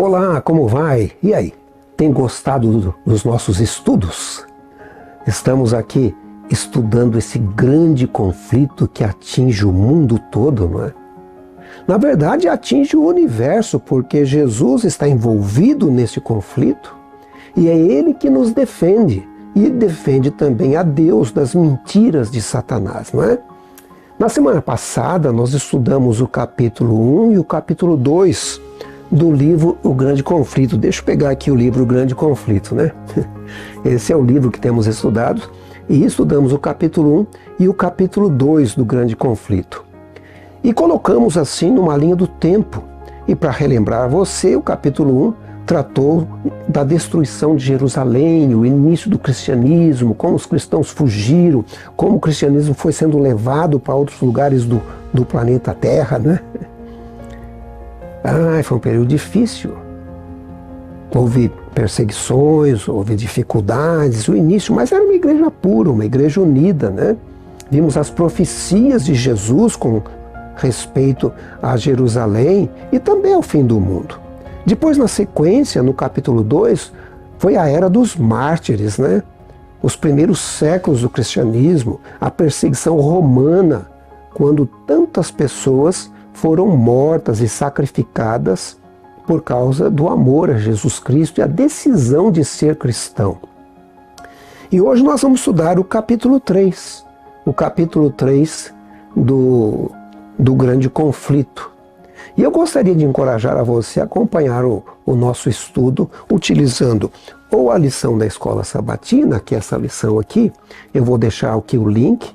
Olá, como vai? E aí? Tem gostado dos nossos estudos? Estamos aqui estudando esse grande conflito que atinge o mundo todo, não é? Na verdade, atinge o universo, porque Jesus está envolvido nesse conflito e é Ele que nos defende e defende também a Deus das mentiras de Satanás, não é? Na semana passada, nós estudamos o capítulo 1 e o capítulo 2 do livro O Grande Conflito. Deixa eu pegar aqui o livro O Grande Conflito, né? Esse é o livro que temos estudado e estudamos o capítulo 1 e o capítulo 2 do Grande Conflito. E colocamos assim numa linha do tempo. E para relembrar você, o capítulo 1 tratou da destruição de Jerusalém, o início do cristianismo, como os cristãos fugiram, como o cristianismo foi sendo levado para outros lugares do planeta Terra, né? Foi um período difícil. Houve perseguições, houve dificuldades, o início, mas era uma igreja pura, uma igreja unida, né? Vimos as profecias de Jesus com respeito a Jerusalém e também ao fim do mundo. Depois, na sequência, no capítulo 2, foi a era dos mártires, né? Os primeiros séculos do cristianismo, a perseguição romana, quando tantas pessoas foram mortas e sacrificadas por causa do amor a Jesus Cristo e a decisão de ser cristão. E hoje nós vamos estudar o capítulo 3, do Grande Conflito. E eu gostaria de encorajar a você a acompanhar o nosso estudo utilizando ou a lição da Escola Sabatina, que é essa lição aqui. Eu vou deixar aqui o link,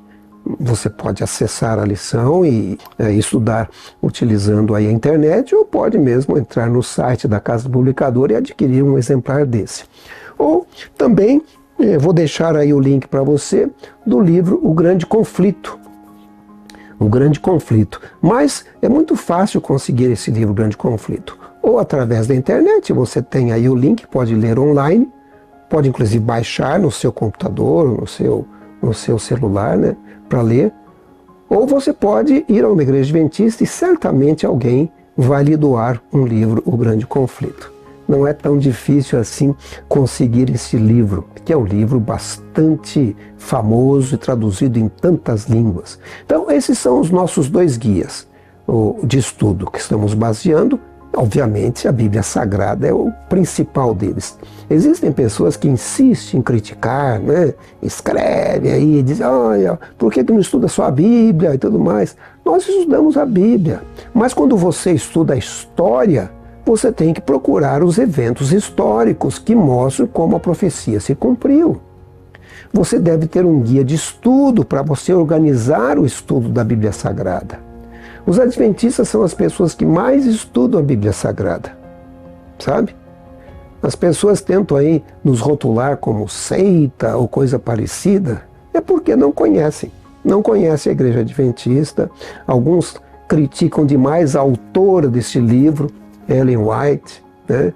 você pode acessar a lição e estudar utilizando aí a internet, ou pode mesmo entrar no site da Casa Publicadora e adquirir um exemplar desse. Ou também vou deixar aí o link para você do livro O Grande Conflito. O Grande Conflito. Mas é muito fácil conseguir esse livro, O Grande Conflito. Ou através da internet, você tem aí o link, pode ler online, pode inclusive baixar no seu computador, no seu celular, né, para ler. Ou você pode ir a uma igreja adventista e certamente alguém vai lhe doar um livro, O Grande Conflito. Não é tão difícil assim conseguir esse livro, que é um livro bastante famoso e traduzido em tantas línguas. Então, esses são os nossos dois guias de estudo que estamos baseando. Obviamente, a Bíblia Sagrada é o principal deles. Existem pessoas que insistem em criticar, né? Escreve aí, diz, olha, por que não estuda só a Bíblia e tudo mais? Nós estudamos a Bíblia, mas quando você estuda a história, você tem que procurar os eventos históricos que mostram como a profecia se cumpriu. Você deve ter um guia de estudo para você organizar o estudo da Bíblia Sagrada. Os adventistas são as pessoas que mais estudam a Bíblia Sagrada, sabe? As pessoas tentam aí nos rotular como seita ou coisa parecida, é porque não conhecem a Igreja Adventista. Alguns criticam demais a autora desse livro, Ellen White, né?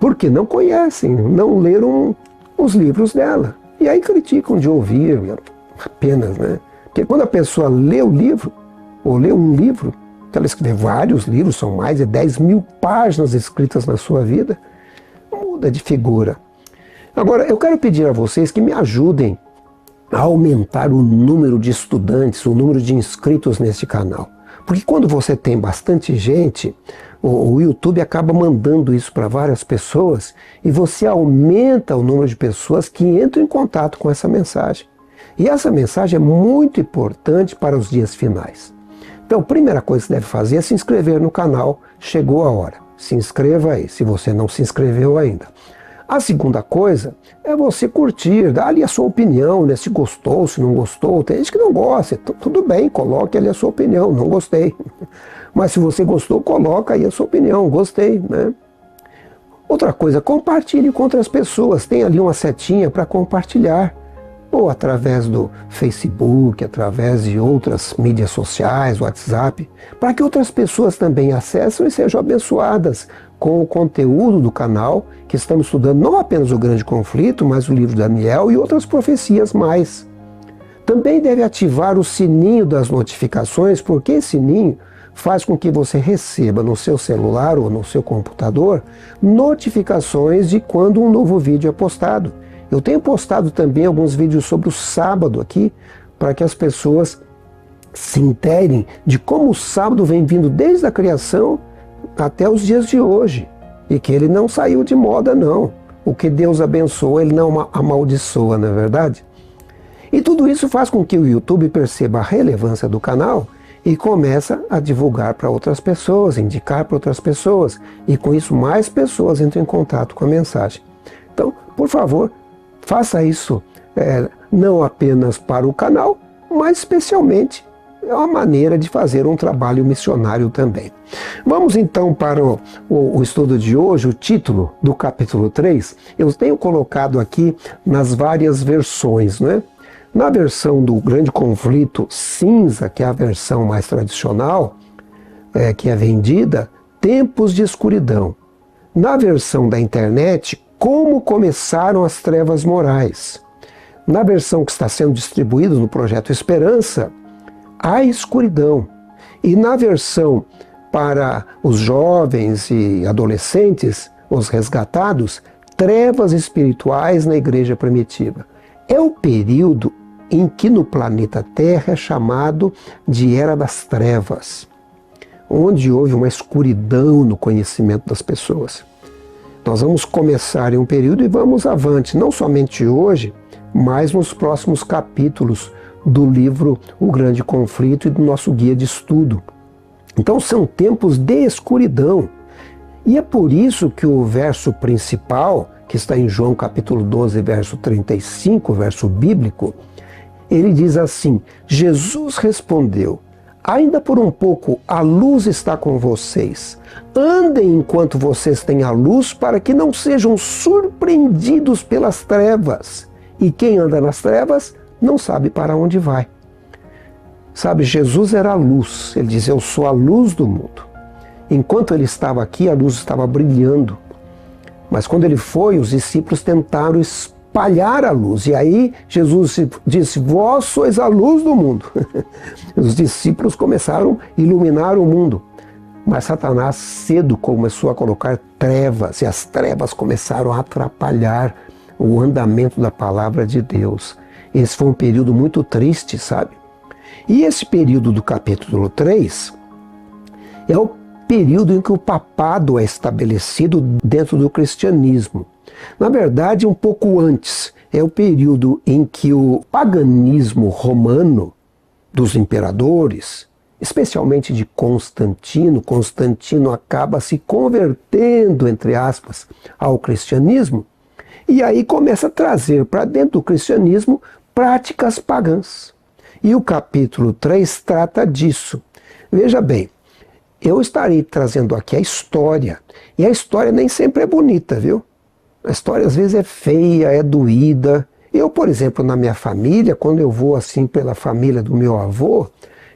Porque não conhecem, não leram os livros dela. E aí criticam de ouvir apenas, né? Porque quando a pessoa lê o livro, ou lê um livro, ela escreve vários livros, são mais de 10.000 páginas escritas na sua vida, muda de figura. Agora, eu quero pedir a vocês que me ajudem a aumentar o número de estudantes, o número de inscritos nesse canal. Porque quando você tem bastante gente, o YouTube acaba mandando isso para várias pessoas e você aumenta o número de pessoas que entram em contato com essa mensagem. E essa mensagem é muito importante para os dias finais. Então, a primeira coisa que você deve fazer é se inscrever no canal. Chegou a hora. Se inscreva aí, se você não se inscreveu ainda. A segunda coisa é você curtir, dar ali a sua opinião, né? Se gostou, se não gostou. Tem gente que não gosta, tudo bem, coloque ali a sua opinião, não gostei. Mas se você gostou, coloca aí a sua opinião, gostei, né? Outra coisa, compartilhe com outras pessoas. Tem ali uma setinha para compartilhar. Ou através do Facebook, através de outras mídias sociais, WhatsApp, para que outras pessoas também acessem e sejam abençoadas com o conteúdo do canal, que estamos estudando não apenas o Grande Conflito, mas o livro de Daniel e outras profecias mais. Também deve ativar o sininho das notificações, porque esse sininho faz com que você receba no seu celular ou no seu computador notificações de quando um novo vídeo é postado. Eu tenho postado também alguns vídeos sobre o sábado aqui, para que as pessoas se interem de como o sábado vem vindo desde a criação até os dias de hoje, e que ele não saiu de moda não. O que Deus abençoa, ele não amaldiçoa, não é verdade? E tudo isso faz com que o YouTube perceba a relevância do canal e começa a divulgar para outras pessoas, indicar para outras pessoas, e com isso mais pessoas entram em contato com a mensagem. Então, por favor, faça isso não apenas para o canal, mas especialmente é uma maneira de fazer um trabalho missionário também. Vamos então para o estudo de hoje, o título do capítulo 3. Eu tenho colocado aqui nas várias versões, não é? Na versão do Grande Conflito cinza, que é a versão mais tradicional, que é vendida, Tempos de Escuridão. Na versão da internet, Como Começaram as Trevas Morais. Na versão que está sendo distribuída no Projeto Esperança, A Escuridão. E na versão para os jovens e adolescentes, os resgatados, Trevas Espirituais na Igreja Primitiva. É o período em que no planeta Terra é chamado de Era das Trevas, onde houve uma escuridão no conhecimento das pessoas. Nós vamos começar em um período e vamos avante, não somente hoje, mas nos próximos capítulos do livro O Grande Conflito e do nosso guia de estudo. Então são tempos de escuridão. E é por isso que o verso principal, que está em João capítulo 12, verso 35, verso bíblico, ele diz assim: Jesus respondeu: ainda por um pouco a luz está com vocês. Andem enquanto vocês têm a luz, para que não sejam surpreendidos pelas trevas. E quem anda nas trevas não sabe para onde vai. Sabe, Jesus era a luz. Ele diz: eu sou a luz do mundo. Enquanto ele estava aqui, a luz estava brilhando. Mas quando ele foi, os discípulos tentaram espalhar a luz. E aí Jesus disse: vós sois a luz do mundo. Os discípulos começaram a iluminar o mundo. Mas Satanás cedo começou a colocar trevas, e as trevas começaram a atrapalhar o andamento da palavra de Deus. Esse foi um período muito triste, sabe? E esse período do capítulo 3 é o período em que o papado é estabelecido dentro do cristianismo. Na verdade, um pouco antes, é o período em que o paganismo romano dos imperadores, especialmente de Constantino acaba se convertendo, entre aspas, ao cristianismo, e aí começa a trazer para dentro do cristianismo práticas pagãs. E o capítulo 3 trata disso. Veja bem, eu estarei trazendo aqui a história, e a história nem sempre é bonita, viu? A história às vezes é feia, é doída. Eu, por exemplo, na minha família, quando eu vou assim pela família do meu avô,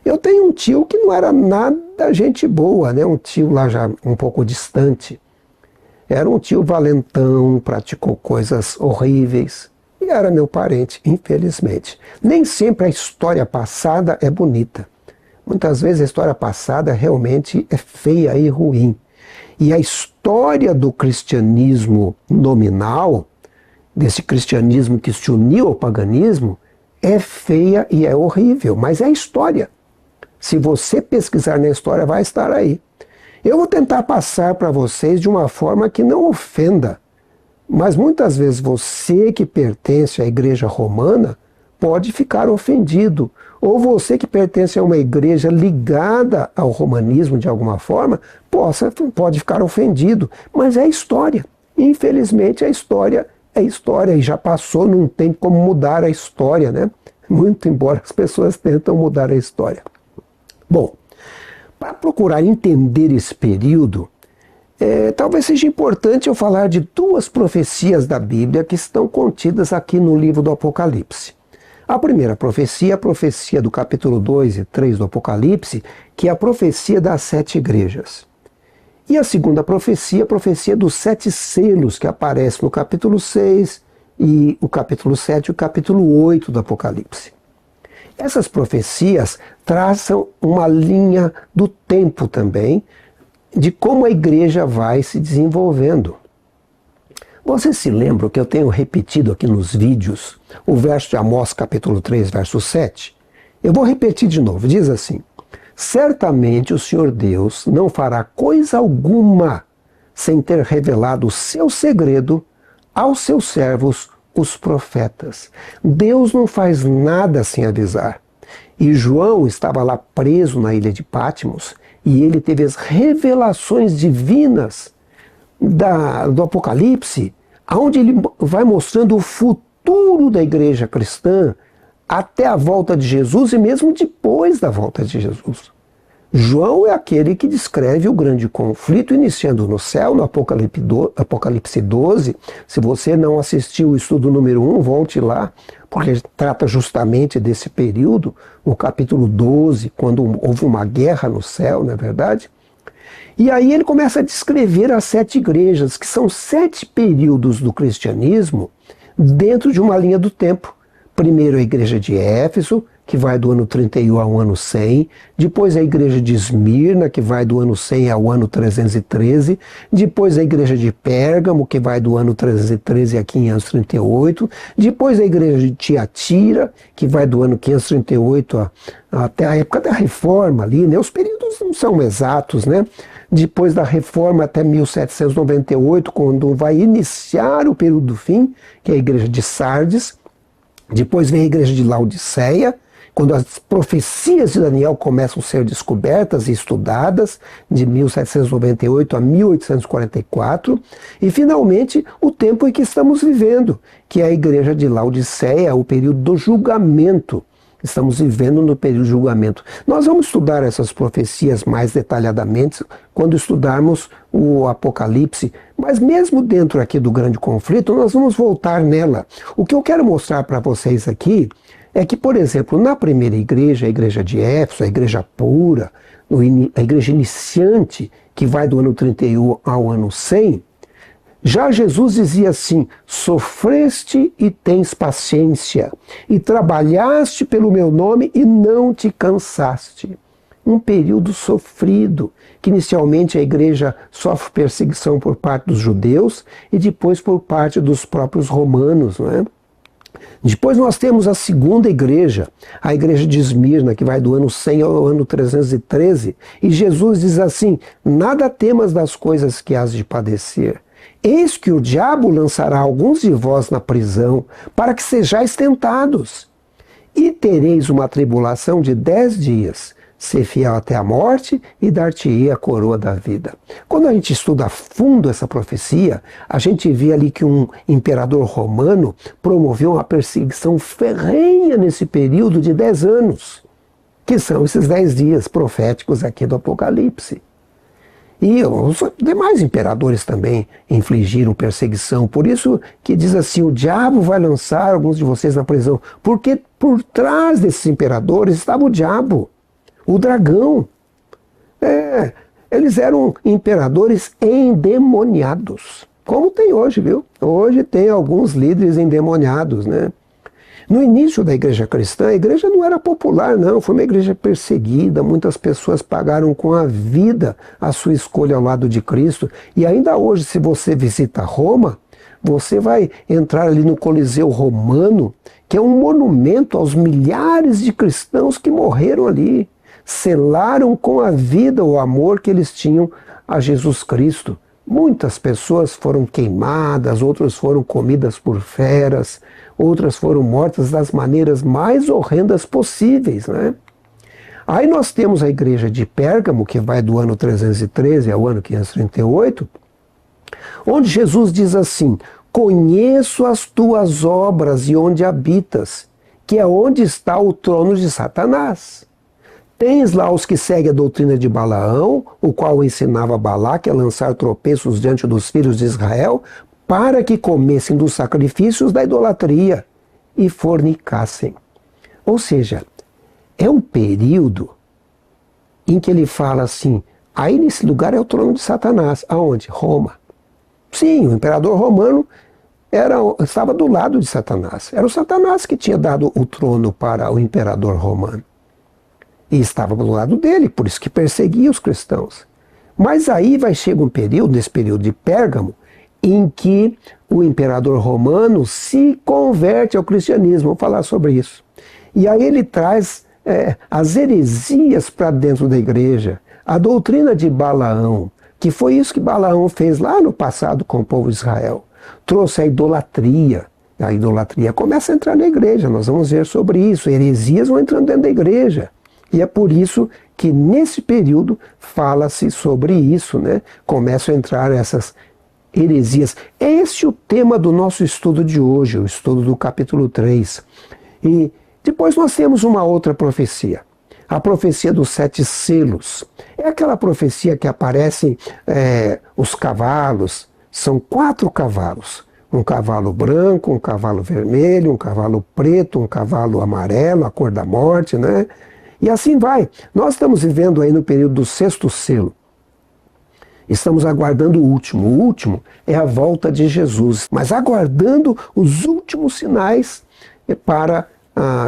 eu tenho um tio que não era nada gente boa, né? Um tio lá já um pouco distante. Era um tio valentão, praticou coisas horríveis. E era meu parente, infelizmente. Nem sempre a história passada é bonita. Muitas vezes a história passada realmente é feia e ruim. E a história do cristianismo nominal, desse cristianismo que se uniu ao paganismo, é feia e é horrível, mas é a história. Se você pesquisar na história, vai estar aí. Eu vou tentar passar para vocês de uma forma que não ofenda, mas muitas vezes você que pertence à igreja romana pode ficar ofendido, ou você que pertence a uma igreja ligada ao romanismo de alguma forma, pode ficar ofendido, mas é história. Infelizmente a história é história e já passou, não tem como mudar a história, né? Muito embora as pessoas tentam mudar a história. Bom, para procurar entender esse período, talvez seja importante eu falar de duas profecias da Bíblia que estão contidas aqui no livro do Apocalipse. A primeira profecia é a profecia do capítulo 2 e 3 do Apocalipse, que é a profecia das 7 igrejas. E a segunda profecia é a profecia dos 7 selos, que aparece no capítulo 6, e o capítulo 7 e o capítulo 8 do Apocalipse. Essas profecias traçam uma linha do tempo também, de como a igreja vai se desenvolvendo. Vocês se lembram que eu tenho repetido aqui nos vídeos o verso de Amós capítulo 3, verso 7? Eu vou repetir de novo, diz assim: certamente o Senhor Deus não fará coisa alguma sem ter revelado o seu segredo aos seus servos, os profetas. Deus não faz nada sem avisar. E João estava lá preso na ilha de Patmos e ele teve as revelações divinas do Apocalipse, onde ele vai mostrando o futuro da igreja cristã até a volta de Jesus e mesmo depois da volta de Jesus. João é aquele que descreve o grande conflito iniciando no céu, no Apocalipse 12. Se você não assistiu o estudo número 1, volte lá, porque trata justamente desse período, o capítulo 12, quando houve uma guerra no céu, não é verdade? E aí ele começa a descrever as 7 igrejas, que são 7 períodos do cristianismo dentro de uma linha do tempo. Primeiro a igreja de Éfeso, que vai do ano 31 ao ano 100, depois a igreja de Esmirna, que vai do ano 100 ao ano 313, depois a igreja de Pérgamo, que vai do ano 313 a 538, depois a igreja de Tiatira, que vai do ano 538 até a época da Reforma ali, né? Os períodos não são exatos, né? Depois da Reforma até 1798, quando vai iniciar o período do fim, que é a igreja de Sardes. Depois vem a igreja de Laodiceia, quando as profecias de Daniel começam a ser descobertas e estudadas, de 1798 a 1844, e finalmente o tempo em que estamos vivendo, que é a igreja de Laodiceia, o período do julgamento. Estamos vivendo no período de julgamento. Nós vamos estudar essas profecias mais detalhadamente quando estudarmos o Apocalipse, mas mesmo dentro aqui do grande conflito, nós vamos voltar nela. O que eu quero mostrar para vocês aqui é que, por exemplo, na primeira igreja, a igreja de Éfeso, a igreja pura, a igreja iniciante, que vai do ano 31 ao ano 100, já Jesus dizia assim: sofreste e tens paciência, e trabalhaste pelo meu nome e não te cansaste. Um período sofrido, que inicialmente a igreja sofre perseguição por parte dos judeus e depois por parte dos próprios romanos, não é? Depois nós temos a segunda igreja, a igreja de Esmirna, que vai do ano 100 ao ano 313, e Jesus diz assim: nada temas das coisas que hás de padecer. Eis que o diabo lançará alguns de vós na prisão, para que sejais tentados. E tereis uma tribulação de 10 dias. Ser fiel até a morte e dar-te-ei a coroa da vida. Quando a gente estuda a fundo essa profecia, a gente vê ali que um imperador romano promoveu uma perseguição ferrenha nesse período de 10 anos, que são esses 10 dias proféticos aqui do Apocalipse. E os demais imperadores também infligiram perseguição. Por isso que diz assim: o diabo vai lançar alguns de vocês na prisão. Porque por trás desses imperadores estava o diabo, o dragão. Eles eram imperadores endemoniados. Como tem hoje, viu? Hoje tem alguns líderes endemoniados, né? No início da igreja cristã, a igreja não era popular, não. Foi uma igreja perseguida. Muitas pessoas pagaram com a vida a sua escolha ao lado de Cristo. E ainda hoje, se você visita Roma, você vai entrar ali no Coliseu Romano, que é um monumento aos milhares de cristãos que morreram ali. Selaram com a vida o amor que eles tinham a Jesus Cristo. Muitas pessoas foram queimadas, outras foram comidas por feras, outras foram mortas das maneiras mais horrendas possíveis, né? Aí nós temos a igreja de Pérgamo, que vai do ano 313 ao ano 538, onde Jesus diz assim: conheço as tuas obras e onde habitas, que é onde está o trono de Satanás. Tens lá os que seguem a doutrina de Balaão, o qual ensinava Balaque a lançar tropeços diante dos filhos de Israel, para que comessem dos sacrifícios da idolatria e fornicassem. Ou seja, é um período em que ele fala assim: aí nesse lugar é o trono de Satanás. Aonde? Roma. Sim, o imperador romano estava do lado de Satanás. Era o Satanás que tinha dado o trono para o imperador romano. E estava do lado dele, por isso que perseguia os cristãos. Mas aí vai chegar um período, nesse período de Pérgamo, em que o imperador romano se converte ao cristianismo. Vamos falar sobre isso. E aí ele traz as heresias para dentro da igreja, a doutrina de Balaão, que foi isso que Balaão fez lá no passado com o povo de Israel. Trouxe a idolatria. A idolatria começa a entrar na igreja, nós vamos ver sobre isso. Heresias vão entrando dentro da igreja. E é por isso que nesse período fala-se sobre isso, né? Começam a entrar essas heresias. Esse é o tema do nosso estudo de hoje, o estudo do capítulo 3. E depois nós temos uma outra profecia. A profecia dos 7 selos. É aquela profecia que aparecem os cavalos. São 4 cavalos. Um cavalo branco, um cavalo vermelho, um cavalo preto, um cavalo amarelo, a cor da morte, né? E assim vai. Nós estamos vivendo aí no período do 6º selo. Estamos aguardando o último. O último é a volta de Jesus, mas aguardando os últimos sinais para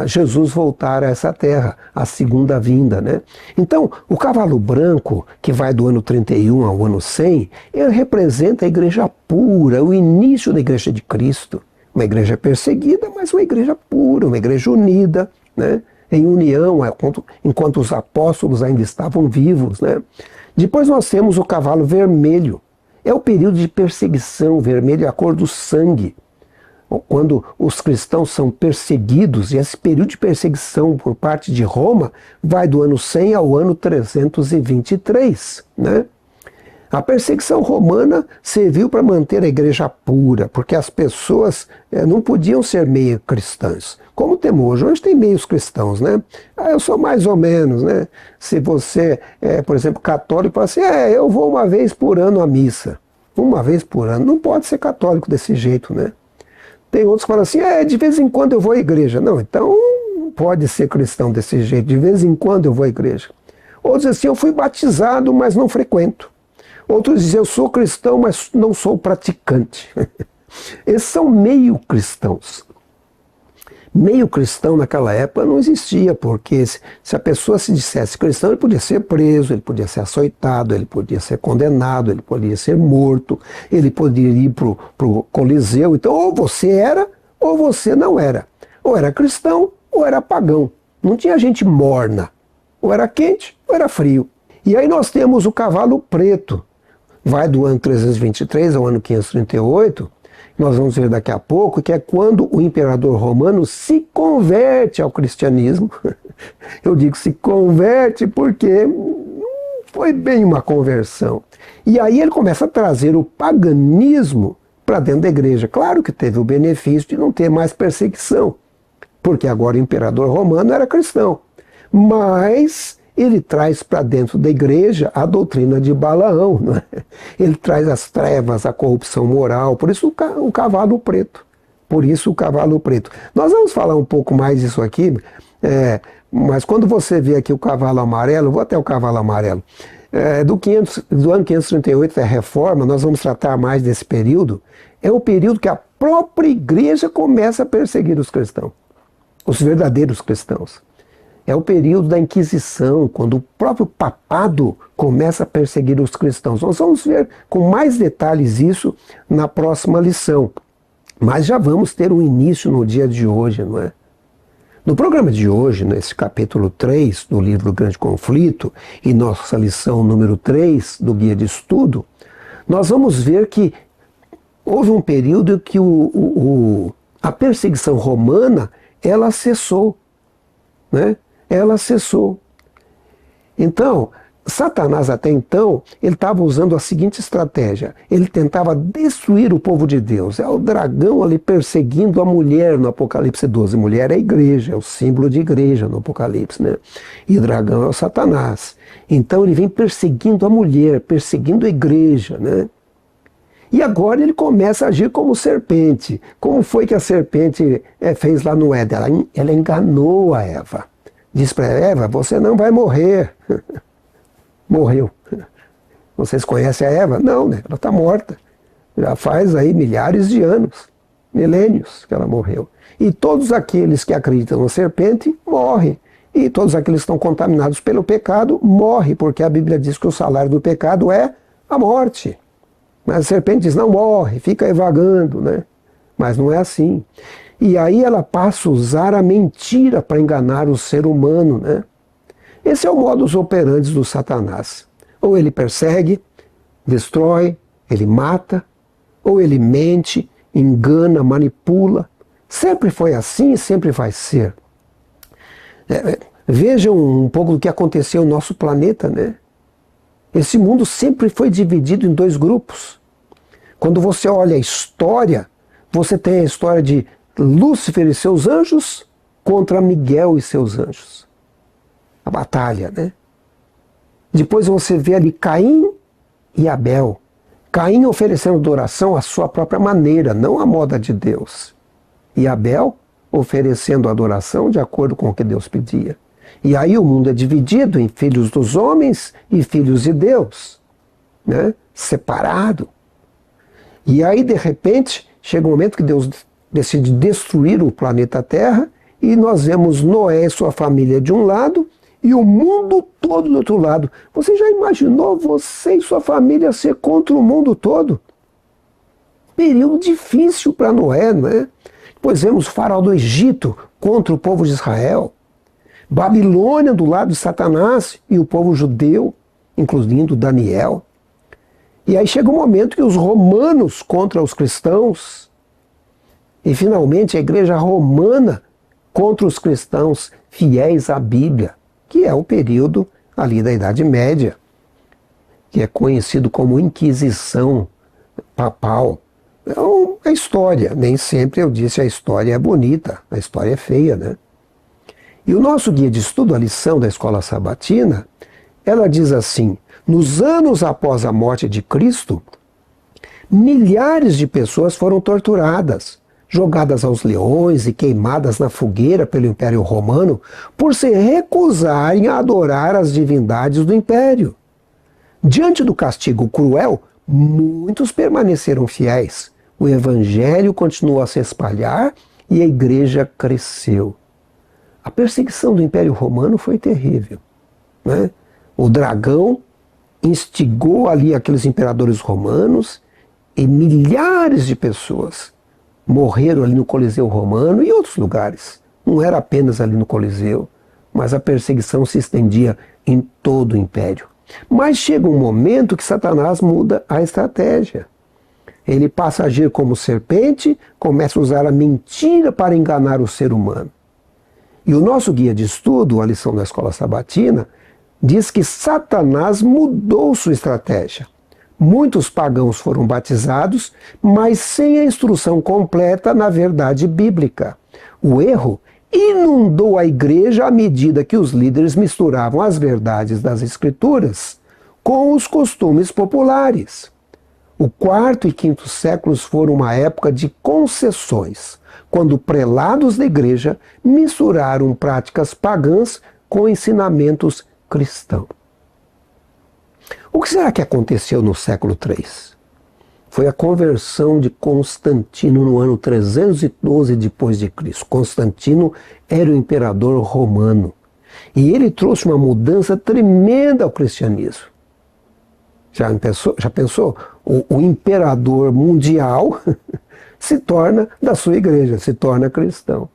Jesus voltar a essa terra, a segunda vinda, né? Então, o cavalo branco, que vai do ano 31 ao ano 100, ele representa a igreja pura, o início da igreja de Cristo. Uma igreja perseguida, mas uma igreja pura, uma igreja unida, né? Em união, enquanto os apóstolos ainda estavam vivos, né? Depois nós temos o cavalo vermelho. É o período de perseguição, vermelho é a cor do sangue. Quando os cristãos são perseguidos, e esse período de perseguição por parte de Roma vai do ano 100 ao ano 323, né? A perseguição romana serviu para manter a igreja pura, porque as pessoas não podiam ser meio cristãs. Como temos hoje. Hoje tem meios cristãos, né? Eu sou mais ou menos, né? Se você por exemplo, católico, fala assim, eu vou uma vez por ano à missa. Uma vez por ano. Não pode ser católico desse jeito, né? Tem outros que falam assim, de vez em quando eu vou à igreja. Não, então não pode ser cristão desse jeito. De vez em quando eu vou à igreja. Outros dizem assim, eu fui batizado, mas não frequento. Outros dizem, eu sou cristão, mas não sou praticante. Esses são meio cristãos. Meio cristão naquela época não existia, porque se a pessoa se dissesse cristão, ele podia ser preso, ele podia ser açoitado, ele podia ser condenado, ele podia ser morto, ele poderia ir para o Coliseu. Então, ou você era, ou você não era. Ou era cristão, ou era pagão. Não tinha gente morna. Ou era quente, ou era frio. E aí nós temos o cavalo preto. Vai do ano 323 ao ano 538, nós vamos ver daqui a pouco, que é quando o imperador romano se converte ao cristianismo. Eu digo se converte porque não foi bem uma conversão. E aí ele começa a trazer o paganismo para dentro da igreja. Claro que teve o benefício de não ter mais perseguição, porque agora o imperador romano era cristão. Mas ele traz para dentro da igreja a doutrina de Balaão, não é? Ele traz as trevas, a corrupção moral, por isso o cavalo preto. Por isso o cavalo preto. Nós vamos falar um pouco mais disso aqui, mas quando você vê aqui o cavalo amarelo, vou até o cavalo amarelo, do ano 538, a reforma, nós vamos tratar mais desse período, é o período que a própria igreja começa a perseguir os cristãos, os verdadeiros cristãos. É o período da Inquisição, quando o próprio papado começa a perseguir os cristãos. Nós vamos ver com mais detalhes isso na próxima lição. Mas já vamos ter um início no dia de hoje, não é? No programa de hoje, nesse capítulo 3 do livro do Grande Conflito, e nossa lição número 3 do Guia de Estudo, nós vamos ver que houve um período que a perseguição romana, ela cessou, né? Ela cessou. Então, Satanás até então, ele estava usando a seguinte estratégia. Ele tentava destruir o povo de Deus. É o dragão ali perseguindo a mulher no Apocalipse 12. Mulher é a igreja, é o símbolo de igreja no Apocalipse, né? E o dragão é o Satanás. Então ele vem perseguindo a mulher, perseguindo a igreja, né? E agora ele começa a agir como serpente. Como foi que a serpente fez lá no Éden? Ela enganou a Eva. Diz para Eva, você não vai morrer. Morreu. Vocês conhecem a Eva? Não, né? Ela está morta. Já faz aí milhares de anos. milênios que ela morreu. E todos aqueles que acreditam na serpente morrem. E todos aqueles que estão contaminados pelo pecado morrem, porque a Bíblia diz que o salário do pecado é a morte. Mas a serpente diz, não morre, fica aí vagando, né? Mas não é assim. E aí ela passa a usar a mentira para enganar o ser humano, né? Esse é o modus operandi do Satanás. Ou ele persegue, destrói, ele mata, ou ele mente, engana, manipula. Sempre foi assim e sempre vai ser. Vejam um pouco do que aconteceu no nosso planeta, né? Esse mundo sempre foi dividido em dois grupos. Quando você olha a história, você tem a história de Lúcifer e seus anjos contra Miguel e seus anjos. A batalha, né? Depois você vê ali Caim e Abel. Caim oferecendo adoração à sua própria maneira, não à moda de Deus. E Abel oferecendo adoração de acordo com o que Deus pedia. E aí o mundo é dividido em filhos dos homens e filhos de Deus, né? Separado. E aí, de repente, chega um momento que Deus decide destruir o planeta Terra e nós vemos Noé e sua família de um lado e o mundo todo do outro lado. Você já imaginou você e sua família ser contra o mundo todo? Período difícil para Noé, não é? Depois vemos o faraó do Egito contra o povo de Israel. Babilônia do lado de Satanás e o povo judeu, incluindo Daniel. E aí chega um momento que os romanos contra os cristãos, e finalmente a igreja romana contra os cristãos fiéis à Bíblia, que é o período ali da Idade Média, que é conhecido como Inquisição Papal. É a história, nem sempre eu disse a história é bonita, a história é feia, né? E o nosso guia de estudo, a lição da Escola Sabatina, ela diz assim: nos anos após a morte de Cristo, milhares de pessoas foram torturadas, jogadas aos leões e queimadas na fogueira pelo Império Romano por se recusarem a adorar as divindades do Império. Diante do castigo cruel, muitos permaneceram fiéis. O Evangelho continuou a se espalhar e a igreja cresceu. A perseguição do Império Romano foi terrível, né? O dragão instigou ali aqueles imperadores romanos e milhares de pessoas morreram ali no Coliseu Romano e em outros lugares. Não era apenas ali no Coliseu, mas a perseguição se estendia em todo o Império. Mas chega um momento que Satanás muda a estratégia. Ele passa a agir como serpente, começa a usar a mentira para enganar o ser humano. E o nosso guia de estudo, a lição da Escola Sabatina, diz que Satanás mudou sua estratégia. Muitos pagãos foram batizados, mas sem a instrução completa na verdade bíblica. O erro inundou a igreja à medida que os líderes misturavam as verdades das Escrituras com os costumes populares. O quarto e quinto séculos foram uma época de concessões, quando prelados da igreja misturaram práticas pagãs com ensinamentos cristãos. O que será que aconteceu no século III? Foi a conversão de Constantino no ano 312 depois de Cristo. Constantino era o imperador romano e ele trouxe uma mudança tremenda ao cristianismo. Já pensou? O imperador mundial se torna da sua igreja, se torna cristão.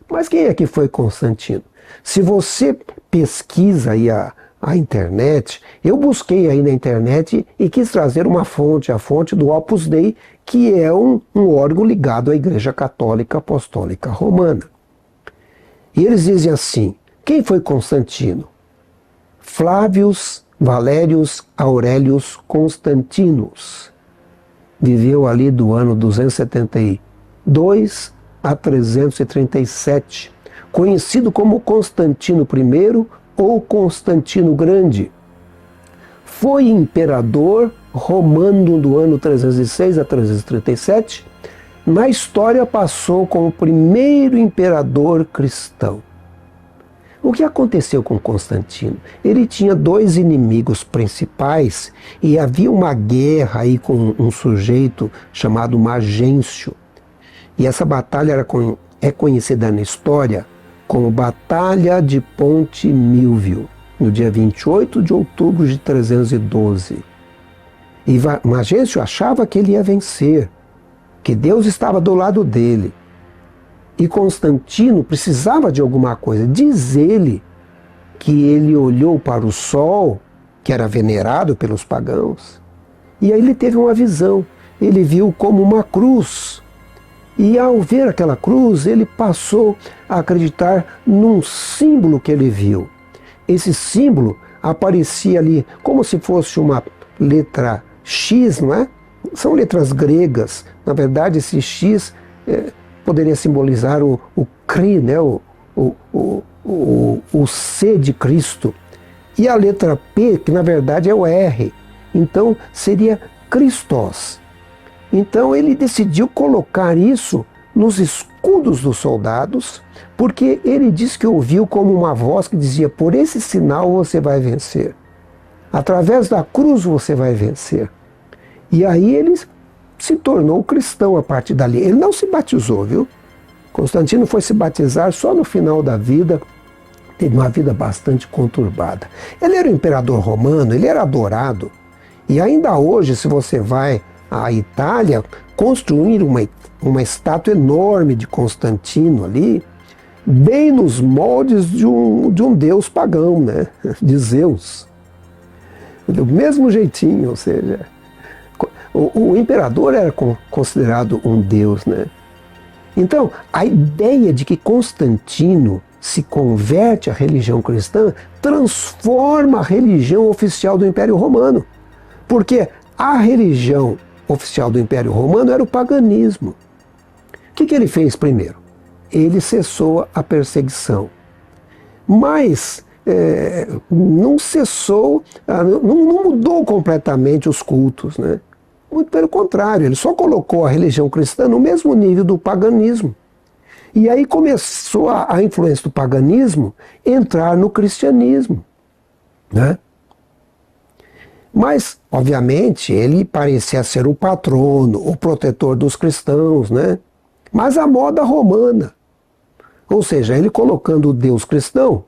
Mas quem é que foi Constantino? Se você pesquisa aí a internet, eu busquei aí na internet e quis trazer uma fonte, a fonte do Opus Dei, que é um órgão ligado à Igreja Católica Apostólica Romana. E eles dizem assim: quem foi Constantino? Flávios Valérius Aurelius Constantinus. Viveu ali do ano 272 a 337, conhecido como Constantino I ou Constantino Grande. Foi imperador romano do ano 306 a 337. Na história passou como o primeiro imperador cristão. O que aconteceu com Constantino? Ele tinha dois inimigos principais e havia uma guerra aí com um sujeito chamado Magêncio. E essa batalha é conhecida na história como Batalha de Ponte Milvio, no dia 28 de outubro de 312. E Magêncio achava que ele ia vencer, que Deus estava do lado dele. E Constantino precisava de alguma coisa. Diz ele que ele olhou para o sol, que era venerado pelos pagãos, e aí ele teve uma visão. Ele viu como uma cruz. E ao ver aquela cruz, ele passou a acreditar num símbolo que ele viu. Esse símbolo aparecia ali como se fosse uma letra X, não é? São letras gregas. Na verdade, esse X poderia simbolizar o Cri, né? O C de Cristo. E a letra P, que na verdade é o R. Então seria Christos. Então ele decidiu colocar isso nos escudos dos soldados, porque ele disse que ouviu como uma voz que dizia: por esse sinal você vai vencer. Através da cruz você vai vencer. E aí ele se tornou cristão a partir dali. Ele não se batizou, viu? Constantino foi se batizar só no final da vida. Teve uma vida bastante conturbada. Ele era o imperador romano, ele era adorado. E ainda hoje, se você vai à Itália, construir uma estátua enorme de Constantino ali, bem nos moldes de um deus pagão, né? De Zeus. Do mesmo jeitinho, ou seja, o imperador era considerado um deus, né? Então, a ideia de que Constantino se converte à religião cristã transforma a religião oficial do Império Romano. Porque a religião oficial do Império Romano era o paganismo. O que ele fez primeiro? Ele cessou a perseguição. Mas não cessou, não mudou completamente os cultos, né? Muito pelo contrário, ele só colocou a religião cristã no mesmo nível do paganismo. E aí começou a influência do paganismo entrar no cristianismo, né? Mas, obviamente, ele parecia ser o patrono, o protetor dos cristãos, né? Mas a moda romana, ou seja, ele colocando o Deus cristão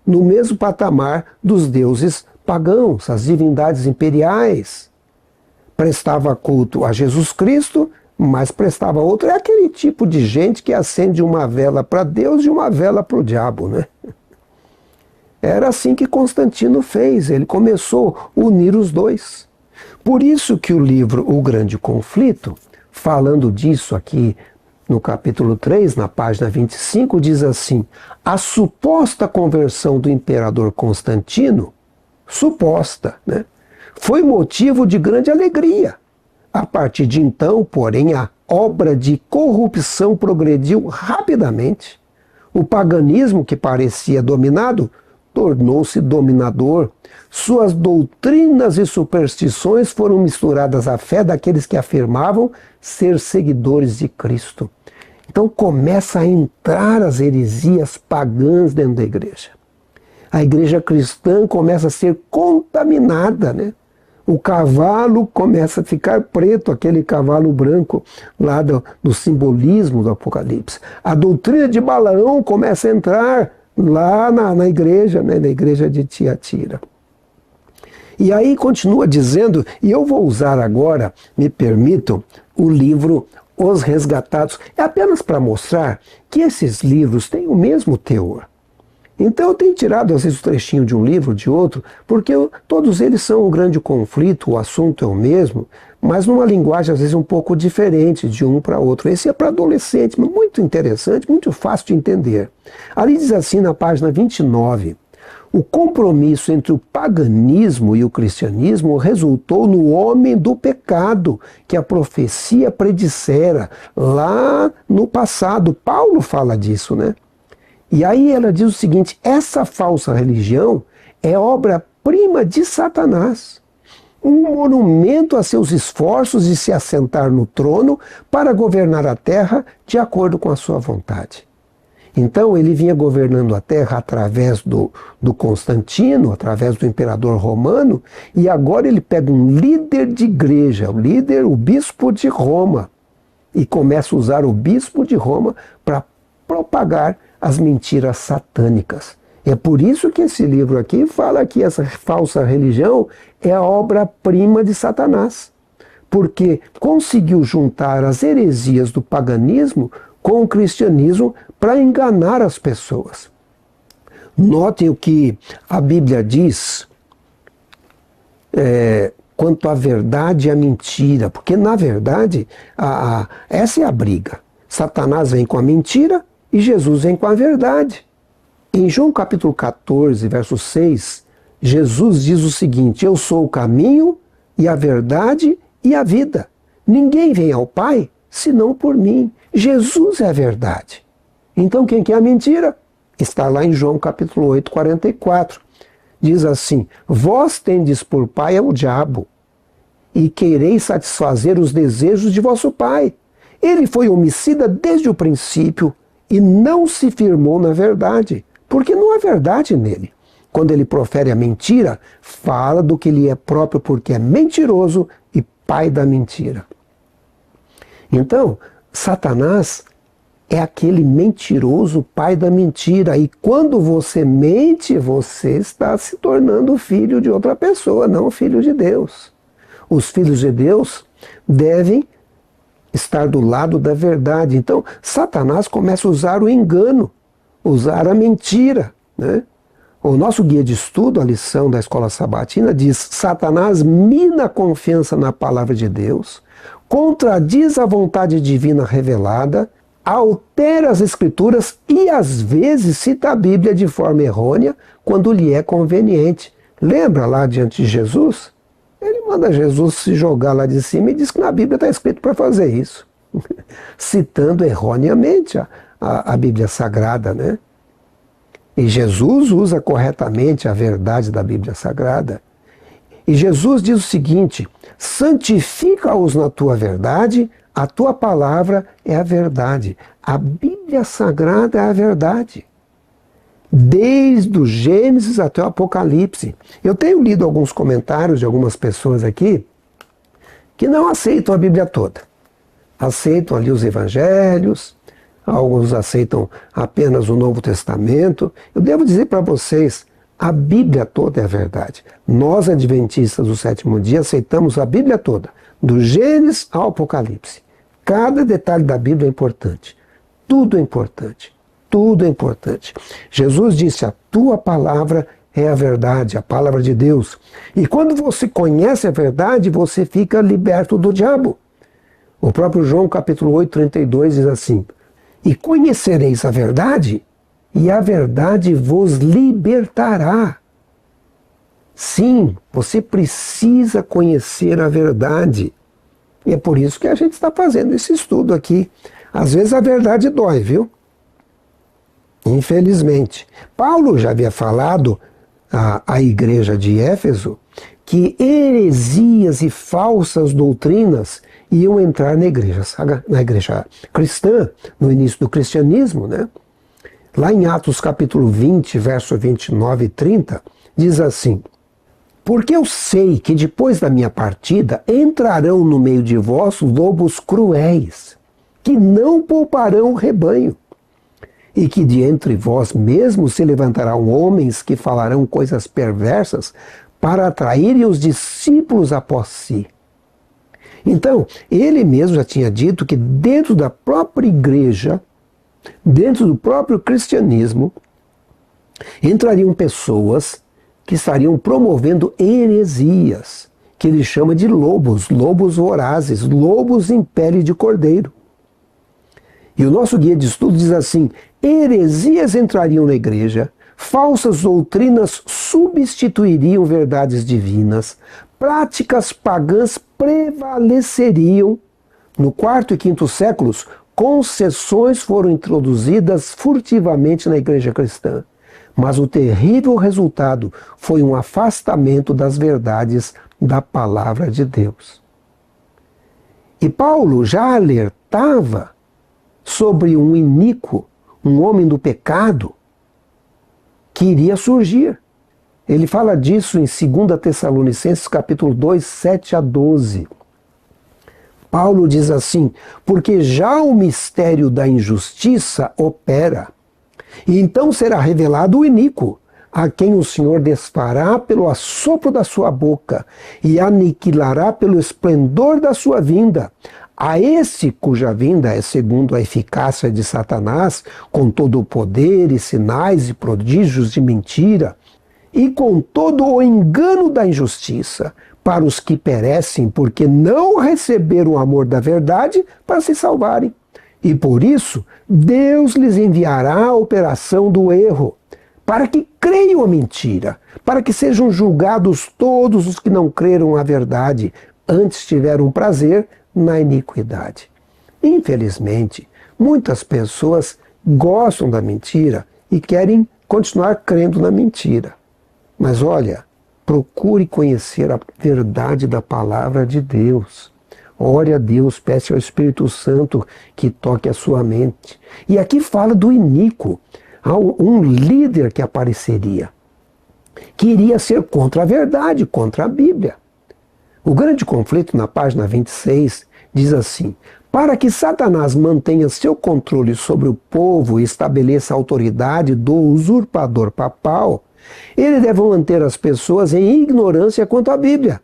no mesmo patamar dos deuses pagãos, as divindades imperiais. Prestava culto a Jesus Cristo, mas prestava outro. É aquele tipo de gente que acende uma vela para Deus e uma vela para o diabo, né? Era assim que Constantino fez, ele começou a unir os dois. Por isso que o livro O Grande Conflito, falando disso aqui no capítulo 3, na página 25, diz assim: a suposta conversão do imperador Constantino, suposta, né, foi motivo de grande alegria. A partir de então, porém, a obra de corrupção progrediu rapidamente. O paganismo, que parecia dominado, tornou-se dominador. Suas doutrinas e superstições foram misturadas à fé daqueles que afirmavam ser seguidores de Cristo. Então começa a entrar as heresias pagãs dentro da igreja. A igreja cristã começa a ser contaminada, né? O cavalo começa a ficar preto, aquele cavalo branco lá do simbolismo do Apocalipse. A doutrina de Balaão começa a entrar lá na igreja, né, na igreja de Tiatira. E aí continua dizendo, e eu vou usar agora, me permitam, o livro Os Resgatados. É apenas para mostrar que esses livros têm o mesmo teor. Então eu tenho tirado às vezes o trechinho de um livro, de outro, porque todos eles são um grande conflito, o assunto é o mesmo, mas numa linguagem às vezes um pouco diferente de um para outro. Esse é para adolescente, mas muito interessante, muito fácil de entender. Ali diz assim na página 29, o compromisso entre o paganismo e o cristianismo resultou no homem do pecado, que a profecia predissera lá no passado. Paulo fala disso, né? E aí ela diz o seguinte: essa falsa religião é obra-prima de Satanás, um monumento a seus esforços de se assentar no trono para governar a terra de acordo com a sua vontade. Então ele vinha governando a terra através do Constantino, através do imperador romano, e agora ele pega um líder de igreja, o bispo de Roma, e começa a usar o bispo de Roma para propagar as mentiras satânicas. É por isso que esse livro aqui fala que essa falsa religião é a obra-prima de Satanás, porque conseguiu juntar as heresias do paganismo com o cristianismo para enganar as pessoas. Notem o que a Bíblia diz quanto à verdade e à mentira, porque na verdade essa é a briga. Satanás vem com a mentira e Jesus vem com a verdade. Em João capítulo 14, verso 6, Jesus diz o seguinte: eu sou o caminho e a verdade e a vida. Ninguém vem ao Pai senão por mim. Jesus é a verdade. Então quem que é a mentira? Está lá em João capítulo 8, 44. Diz assim: vós tendes por pai o diabo, e quereis satisfazer os desejos de vosso pai. Ele foi homicida desde o princípio e não se firmou na verdade, porque não há verdade nele. Quando ele profere a mentira, fala do que lhe é próprio, porque é mentiroso e pai da mentira. Então, Satanás é aquele mentiroso pai da mentira. E quando você mente, você está se tornando filho de outra pessoa, não filho de Deus. Os filhos de Deus devem estar do lado da verdade. Então, Satanás começa a usar o engano, usar a mentira, né? O nosso guia de estudo, a lição da Escola Sabatina, diz: Satanás mina a confiança na palavra de Deus, contradiz a vontade divina revelada, altera as escrituras e às vezes cita a Bíblia de forma errônea quando lhe é conveniente. Lembra lá diante de Jesus? Ele manda Jesus se jogar lá de cima e diz que na Bíblia está escrito para fazer isso. Citando erroneamente a Bíblia Sagrada, né? E Jesus usa corretamente a verdade da Bíblia Sagrada. E Jesus diz o seguinte: santifica-os na tua verdade, a tua palavra é a verdade. A Bíblia Sagrada é a verdade. Desde o Gênesis até o Apocalipse. Eu tenho lido alguns comentários de algumas pessoas aqui que não aceitam a Bíblia toda. Aceitam ali os evangelhos, alguns aceitam apenas o Novo Testamento. Eu devo dizer para vocês, a Bíblia toda é a verdade. Nós, adventistas do sétimo dia, aceitamos a Bíblia toda, do Gênesis ao Apocalipse. Cada detalhe da Bíblia é importante. Tudo é importante. Tudo é importante. Jesus disse: a tua palavra é a verdade, a palavra de Deus. E quando você conhece a verdade, você fica liberto do diabo. O próprio João capítulo 8, 32 diz assim: e conhecereis a verdade, e a verdade vos libertará. Sim, você precisa conhecer a verdade. E é por isso que a gente está fazendo esse estudo aqui. Às vezes a verdade dói, viu? Infelizmente. Paulo já havia falado à igreja de Éfeso que heresias e falsas doutrinas iam entrar na igreja cristã, no início do cristianismo, né? Lá em Atos capítulo 20, verso 29 e 30, diz assim: porque eu sei que depois da minha partida entrarão no meio de vós lobos cruéis, que não pouparão o rebanho, e que de entre vós mesmos se levantarão homens que falarão coisas perversas para atraírem os discípulos após si. Então, ele mesmo já tinha dito que dentro da própria igreja, dentro do próprio cristianismo, entrariam pessoas que estariam promovendo heresias, que ele chama de lobos, lobos vorazes, lobos em pele de cordeiro. E o nosso guia de estudo diz assim: heresias entrariam na igreja, falsas doutrinas substituiriam verdades divinas, práticas pagãs prevaleceriam. No quarto e quinto séculos, concessões foram introduzidas furtivamente na igreja cristã, mas o terrível resultado foi um afastamento das verdades da palavra de Deus. E Paulo já alertava sobre um iníquo, um homem do pecado, que iria surgir. Ele fala disso em 2 Tessalonicenses capítulo 2, 7 a 12. Paulo diz assim: porque já o mistério da injustiça opera, e então será revelado o iníquo, a quem o Senhor desfará pelo assopro da sua boca e aniquilará pelo esplendor da sua vinda. A esse cuja vinda é segundo a eficácia de Satanás, com todo o poder e sinais e prodígios de mentira, e com todo o engano da injustiça, para os que perecem, porque não receberam o amor da verdade para se salvarem. E por isso, Deus lhes enviará a operação do erro, para que creiam a mentira, para que sejam julgados todos os que não creram a verdade, antes tiveram prazer na iniquidade. Infelizmente, muitas pessoas gostam da mentira e querem continuar crendo na mentira. Mas olha, procure conhecer a verdade da palavra de Deus. Ore a Deus, peça ao Espírito Santo que toque a sua mente. E aqui fala do iníquo, um líder que apareceria, que iria ser contra a verdade, contra a Bíblia. O grande conflito, na página 26, diz assim: para que Satanás mantenha seu controle sobre o povo e estabeleça a autoridade do usurpador papal, ele deve manter as pessoas em ignorância quanto à Bíblia.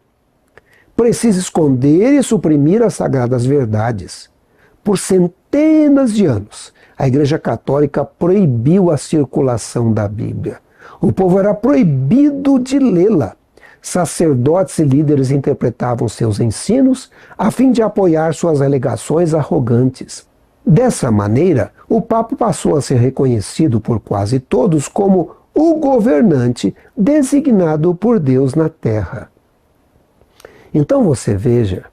Precisa esconder e suprimir as sagradas verdades. Por centenas de anos, a Igreja Católica proibiu a circulação da Bíblia. O povo era proibido de lê-la. Sacerdotes e líderes interpretavam seus ensinos a fim de apoiar suas alegações arrogantes. Dessa maneira, o Papa passou a ser reconhecido por quase todos como o governante designado por Deus na Terra. Então você veja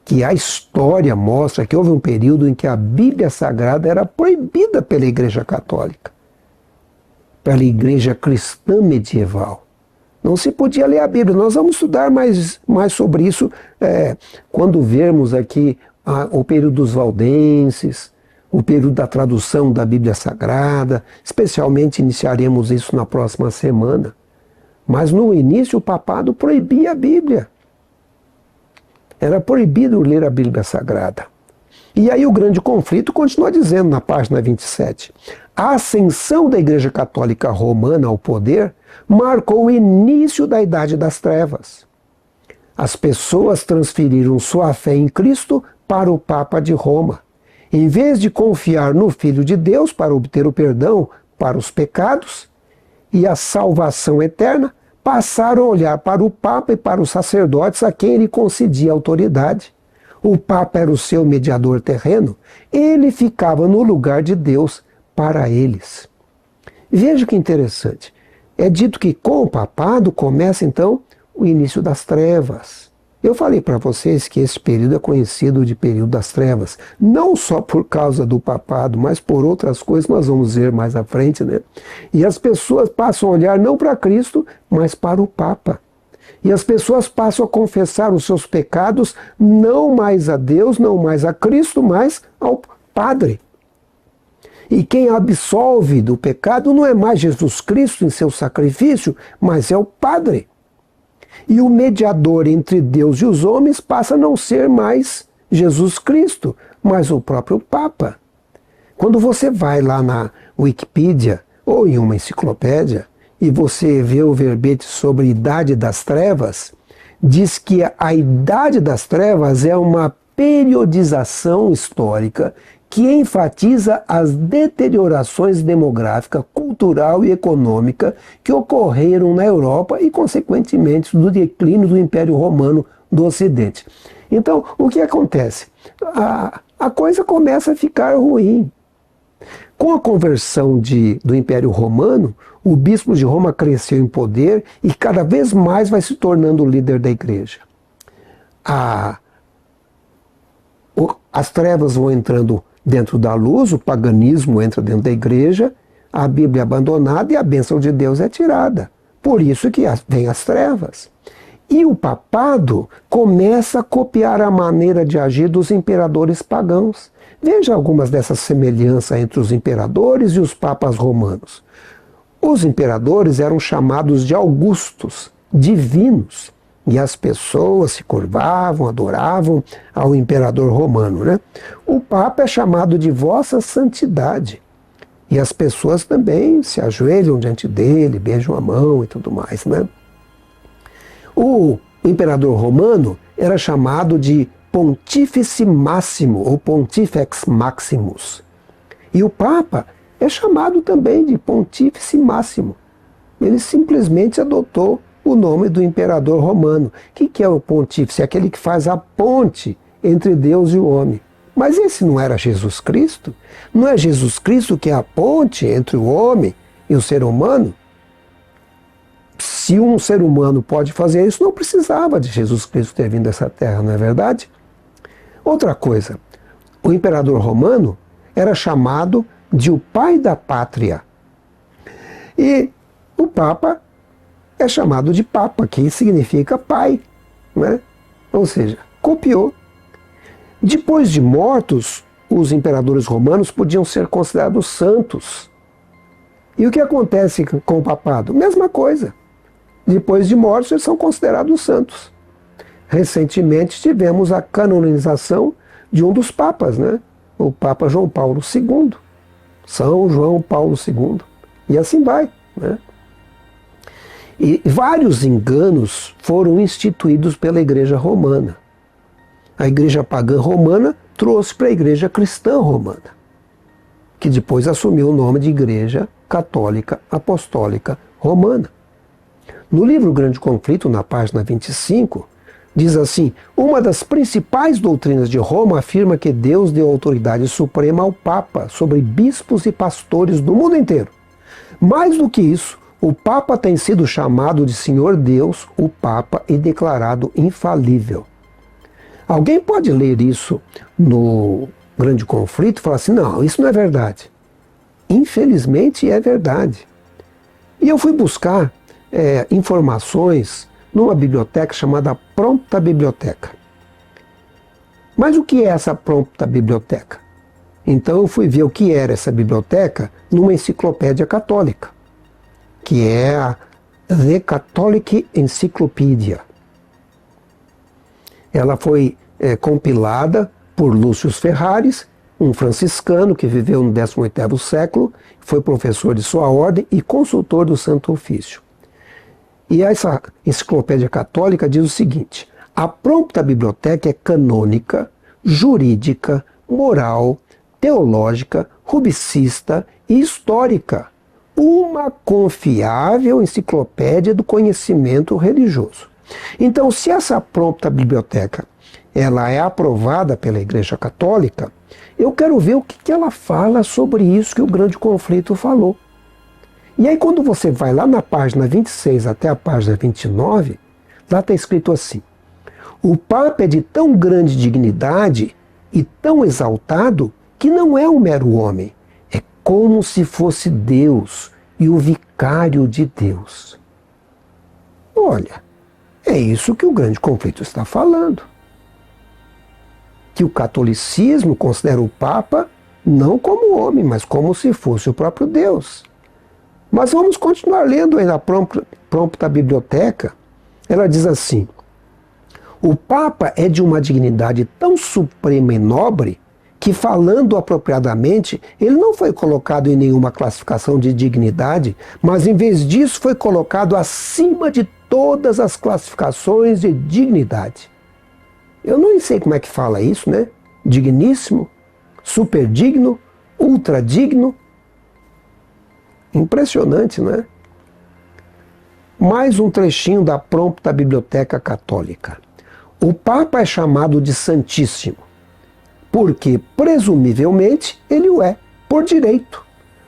que a história mostra que houve um período em que a Bíblia Sagrada era proibida pela Igreja Católica, pela Igreja Cristã Medieval. Não se podia ler a Bíblia. Nós vamos estudar mais sobre isso quando vermos aqui o período dos valdenses, o período da tradução da Bíblia Sagrada. Especialmente iniciaremos isso na próxima semana. Mas no início o papado proibia a Bíblia. Era proibido ler a Bíblia Sagrada. E aí o grande conflito continua dizendo na página 27. A ascensão da Igreja Católica Romana ao poder marcou o início da Idade das Trevas. As pessoas transferiram sua fé em Cristo para o Papa de Roma. Em vez de confiar no Filho de Deus para obter o perdão para os pecados e a salvação eterna, passaram a olhar para o Papa e para os sacerdotes a quem ele concedia autoridade. O Papa era o seu mediador terreno, ele ficava no lugar de Deus para eles. Veja que interessante. É dito que com o papado começa então o início das trevas. Eu falei para vocês que esse período é conhecido de período das trevas, não só por causa do papado, mas por outras coisas que nós vamos ver mais à frente, né? E as pessoas passam a olhar não para Cristo, mas para o Papa. E as pessoas passam a confessar os seus pecados não mais a Deus, não mais a Cristo, mas ao Padre. E quem absolve do pecado não é mais Jesus Cristo em seu sacrifício, mas é o Padre. E o mediador entre Deus e os homens passa a não ser mais Jesus Cristo, mas o próprio Papa. Quando você vai lá na Wikipedia ou em uma enciclopédia e você vê o verbete sobre a Idade das Trevas, diz que a Idade das Trevas é uma periodização histórica que enfatiza as deteriorações demográfica, cultural e econômica que ocorreram na Europa e, consequentemente, do declínio do Império Romano do Ocidente. Então, o que acontece? A coisa começa a ficar ruim. Com a conversão do Império Romano, o bispo de Roma cresceu em poder e cada vez mais vai se tornando o líder da igreja. As trevas vão entrando dentro da luz, o paganismo entra dentro da igreja, a Bíblia é abandonada e a bênção de Deus é tirada. Por isso que vem as trevas. E o papado começa a copiar a maneira de agir dos imperadores pagãos. Veja algumas dessas semelhanças entre os imperadores e os papas romanos. Os imperadores eram chamados de augustos, divinos. e as pessoas se curvavam, adoravam ao imperador romano, né? O Papa é chamado de Vossa Santidade. E as pessoas também se ajoelham diante dele, beijam a mão e tudo mais, né? O imperador romano era chamado de Pontífice Máximo, ou Pontifex Maximus. E o Papa é chamado também de Pontífice Máximo. Ele simplesmente adotou o nome do imperador romano. O que é o pontífice? É aquele que faz a ponte entre Deus e o homem. Mas esse não era Jesus Cristo? Não é Jesus Cristo que é a ponte entre o homem e o ser humano? Se um ser humano pode fazer isso, não precisava de Jesus Cristo ter vindo a essa terra, não é verdade? Outra coisa, o imperador romano era chamado de o pai da pátria. E o Papa é chamado de Papa, que significa pai, né? Ou seja, copiou. Depois de mortos, os imperadores romanos podiam ser considerados santos. E o que acontece com o papado? Mesma coisa. Depois de mortos, eles são considerados santos. Recentemente tivemos a canonização de um dos papas, né? O Papa João Paulo II. São João Paulo II. E assim vai, né? E vários enganos foram instituídos pela Igreja Romana. A Igreja Pagã Romana trouxe para a Igreja Cristã Romana, que depois assumiu o nome de Igreja Católica Apostólica Romana. No livro Grande Conflito, na página 25, diz assim: uma das principais doutrinas de Roma afirma que Deus deu autoridade suprema ao Papa sobre bispos e pastores do mundo inteiro. Mais do que isso, o Papa tem sido chamado de Senhor Deus, o Papa, e declarado infalível. Alguém pode ler isso no Grande Conflito e falar assim: não, isso não é verdade. Infelizmente é verdade. E eu fui buscar informações numa biblioteca chamada Prompta Biblioteca. Mas o que é essa Prompta Biblioteca? Então eu fui ver o que era essa biblioteca numa enciclopédia católica, que é a The Catholic Encyclopedia. Ela foi compilada por Lúcio Ferraris, um franciscano que viveu no 18º século, foi professor de sua ordem e consultor do Santo Ofício. E essa enciclopédia católica diz o seguinte: a Prompta Biblioteca é canônica, jurídica, moral, teológica, rubicista e histórica. Uma confiável enciclopédia do conhecimento religioso. Então, se essa Prompta Biblioteca ela é aprovada pela Igreja Católica, eu quero ver o que ela fala sobre isso que o Grande Conflito falou. E aí, quando você vai lá na página 26 até a página 29, lá está escrito assim: o Papa é de tão grande dignidade e tão exaltado que não é um mero homem, é como se fosse Deus e o vicário de Deus. Olha, é isso que o Grande Conflito está falando. Que o catolicismo considera o Papa não como homem, mas como se fosse o próprio Deus. Mas vamos continuar lendo aí na Prompta Biblioteca. Ela diz assim: o Papa é de uma dignidade tão suprema e nobre que, falando apropriadamente, ele não foi colocado em nenhuma classificação de dignidade, mas em vez disso foi colocado acima de todas as classificações de dignidade. Eu não sei como é que fala isso, né? Digníssimo, superdigno, ultradigno. Impressionante, não é? Mais um trechinho da Prompta Biblioteca Católica. O Papa é chamado de Santíssimo, porque, presumivelmente, ele o é, por direito.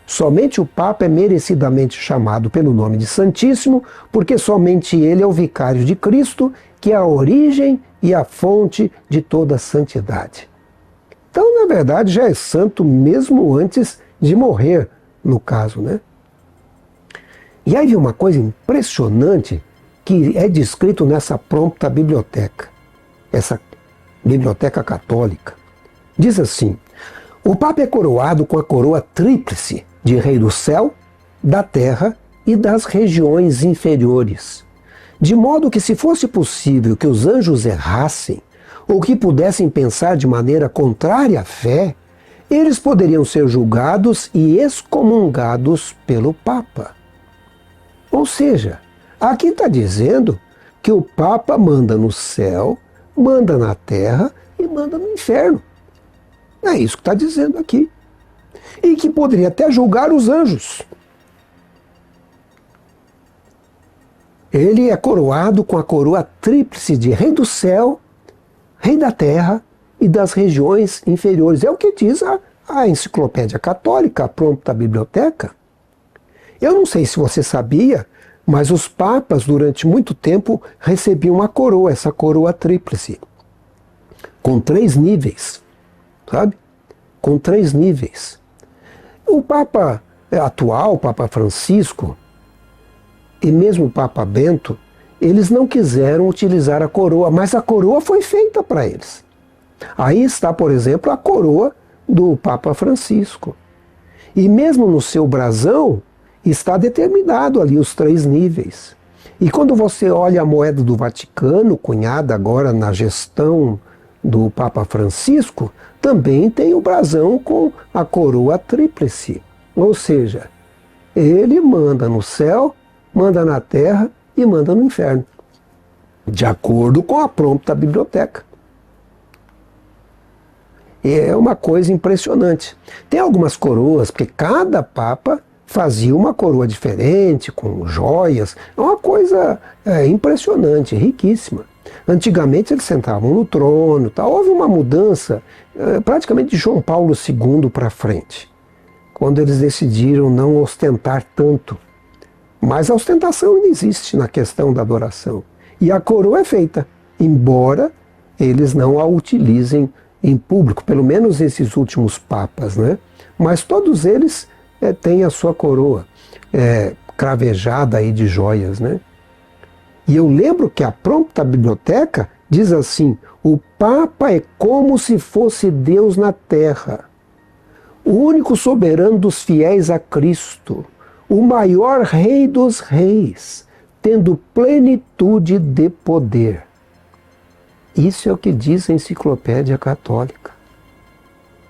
Somente o Papa é merecidamente chamado pelo nome de Santíssimo, porque somente ele é o vicário de Cristo, que é a origem e a fonte de toda a santidade. Então, na verdade, já é santo mesmo antes de morrer, no caso, né? E aí uma coisa impressionante que é descrito nessa Prompta Biblioteca, essa biblioteca católica. Diz assim: o Papa é coroado com a coroa tríplice de Rei do Céu, da Terra e das regiões inferiores. De modo que, se fosse possível que os anjos errassem, ou que pudessem pensar de maneira contrária à fé, eles poderiam ser julgados e excomungados pelo Papa. Ou seja, aqui está dizendo que o Papa manda no céu, manda na terra e manda no inferno. É isso que está dizendo aqui. E que poderia até julgar os anjos. Ele é coroado com a coroa tríplice de Rei do Céu, Rei da Terra e das regiões inferiores. É o que diz a Enciclopédia Católica, a Prompta Biblioteca. Eu não sei se você sabia, mas os papas, durante muito tempo, recebiam uma coroa, essa coroa tríplice, com 3 níveis, sabe? Com 3 níveis. O Papa atual, o Papa Francisco, e mesmo o Papa Bento, eles não quiseram utilizar a coroa, mas a coroa foi feita para eles. Aí está, por exemplo, a coroa do Papa Francisco. E mesmo no seu brasão, está determinado ali os 3 níveis. E quando você olha a moeda do Vaticano, cunhada agora na gestão do Papa Francisco, também tem o brasão com a coroa tríplice. Ou seja, ele manda no céu, manda na terra e manda no inferno, de acordo com a Prompta Biblioteca. E é uma coisa impressionante. Tem algumas coroas, porque cada Papa fazia uma coroa diferente, com joias. É uma coisa impressionante, riquíssima. Antigamente eles sentavam no trono, tá? Houve uma mudança praticamente de João Paulo II para frente, quando eles decidiram não ostentar tanto. Mas a ostentação ainda existe na questão da adoração. E a coroa é feita, embora eles não a utilizem em público, pelo menos esses últimos papas, né? Mas todos eles têm a sua coroa cravejada aí de joias, né? E eu lembro que a Prompta Biblioteca diz assim: o Papa é como se fosse Deus na terra, o único soberano dos fiéis a Cristo, o maior rei dos reis, tendo plenitude de poder. Isso é o que diz a Enciclopédia Católica,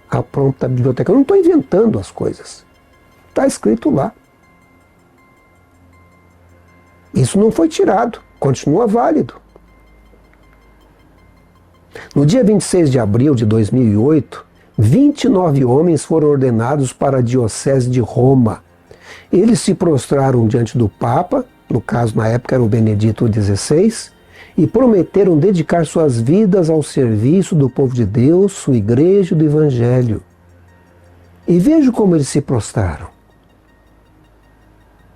a Prompta Biblioteca. Eu não estou inventando as coisas. Está escrito lá. Isso não foi tirado, continua válido. No dia 26 de abril de 2008, 29 homens foram ordenados para a Diocese de Roma. Eles se prostraram diante do Papa, no caso na época era o Benedito XVI, e prometeram dedicar suas vidas ao serviço do povo de Deus, sua igreja e do Evangelho. E veja como eles se prostraram.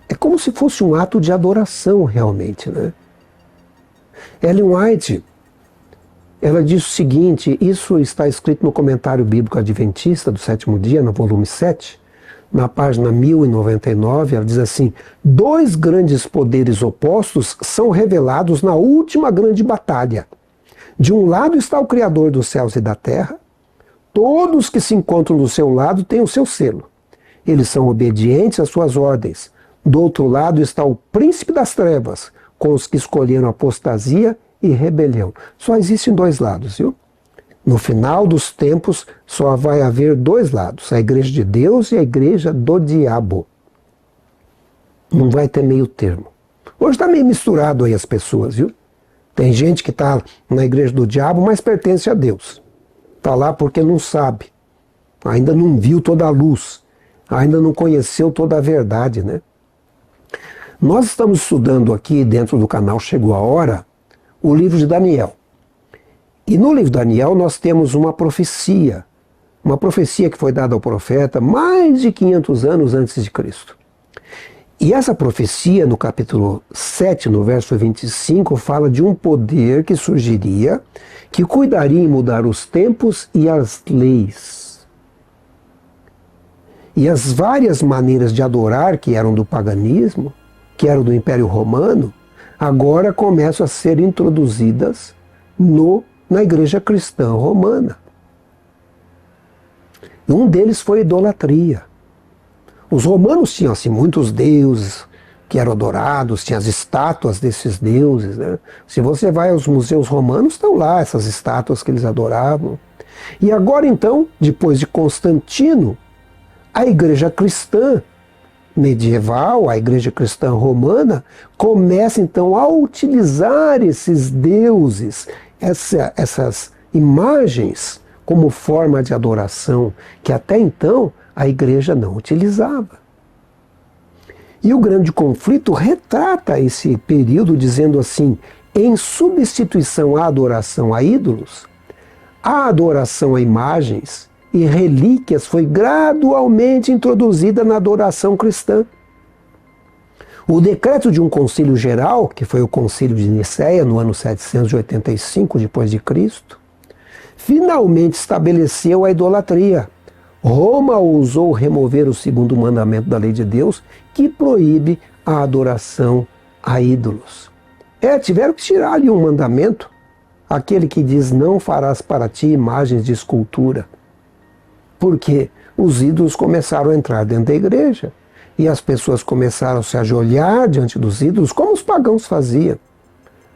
É como se fosse um ato de adoração realmente, né? Ellen White, ela diz o seguinte, isso está escrito no Comentário Bíblico Adventista do Sétimo Dia, no volume 7, na página 1099, ela diz assim: 2 grandes poderes opostos são revelados na última grande batalha. De um lado está o Criador dos céus e da terra. Todos que se encontram do seu lado têm o seu selo. Eles são obedientes às suas ordens. Do outro lado está o príncipe das trevas, com os que escolheram apostasia e rebelião. Só existem 2 lados, viu? No final dos tempos, só vai haver 2 lados, a igreja de Deus e a igreja do diabo. Não vai ter meio termo. Hoje está meio misturado aí as pessoas, viu? Tem gente que está na igreja do diabo, mas pertence a Deus. Está lá porque não sabe, ainda não viu toda a luz, ainda não conheceu toda a verdade, né? Nós estamos estudando aqui dentro do canal Chegou a Hora, o livro de Daniel. E no livro de Daniel nós temos uma profecia que foi dada ao profeta mais de 500 anos antes de Cristo. E essa profecia, no capítulo 7, no verso 25, fala de um poder que surgiria, que cuidaria em mudar os tempos e as leis. E as várias maneiras de adorar que eram do paganismo, que eram do Império Romano, agora começam a ser introduzidas na igreja cristã romana. Um deles foi a idolatria. Os romanos tinham assim muitos deuses que eram adorados, tinha as estátuas desses deuses, né? Se você vai aos museus romanos, estão lá essas estátuas que eles adoravam. E agora então, depois de Constantino, a igreja cristã medieval, a igreja cristã romana, começa então a utilizar esses deuses, essas imagens, como forma de adoração, que até então a igreja não utilizava. E o grande conflito retrata esse período dizendo assim: em substituição à adoração a ídolos, a adoração a imagens e relíquias foi gradualmente introduzida na adoração cristã. O decreto de um concílio geral, que foi o concílio de Nicéia no ano 785 d.C., finalmente estabeleceu a idolatria. Roma ousou remover o segundo mandamento da lei de Deus, que proíbe a adoração a ídolos. Tiveram que tirar ali um mandamento, aquele que diz: não farás para ti imagens de escultura. Porque os ídolos começaram a entrar dentro da igreja e as pessoas começaram a se ajoelhar diante dos ídolos, como os pagãos faziam.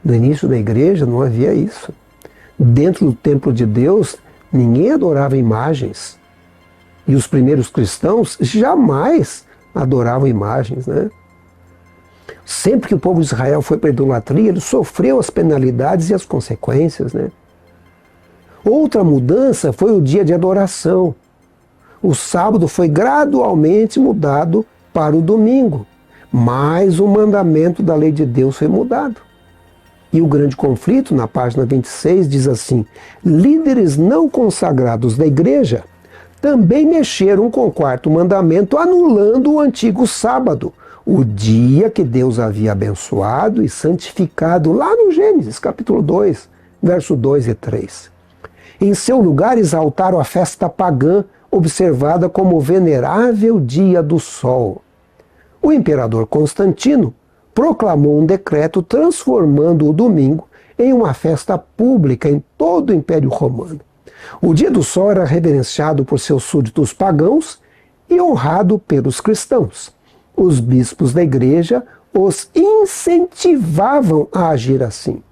No início da igreja não havia isso. Dentro do templo de Deus, ninguém adorava imagens. E os primeiros cristãos jamais adoravam imagens, né? Sempre que o povo de Israel foi para a idolatria, ele sofreu as penalidades e as consequências, né? Outra mudança foi o dia de adoração. O sábado foi gradualmente mudado para o domingo, mas o mandamento da lei de Deus foi mudado. E o grande conflito, na página 26, diz assim: líderes não consagrados da igreja também mexeram com o quarto mandamento, anulando o antigo sábado, o dia que Deus havia abençoado e santificado, lá no Gênesis, capítulo 2, verso 2 e 3. Em seu lugar exaltaram a festa pagã, observada como o venerável dia do sol. O imperador Constantino proclamou um decreto transformando o domingo em uma festa pública em todo o Império Romano. O dia do sol era reverenciado por seus súditos pagãos e honrado pelos cristãos. Os bispos da igreja os incentivavam a agir assim.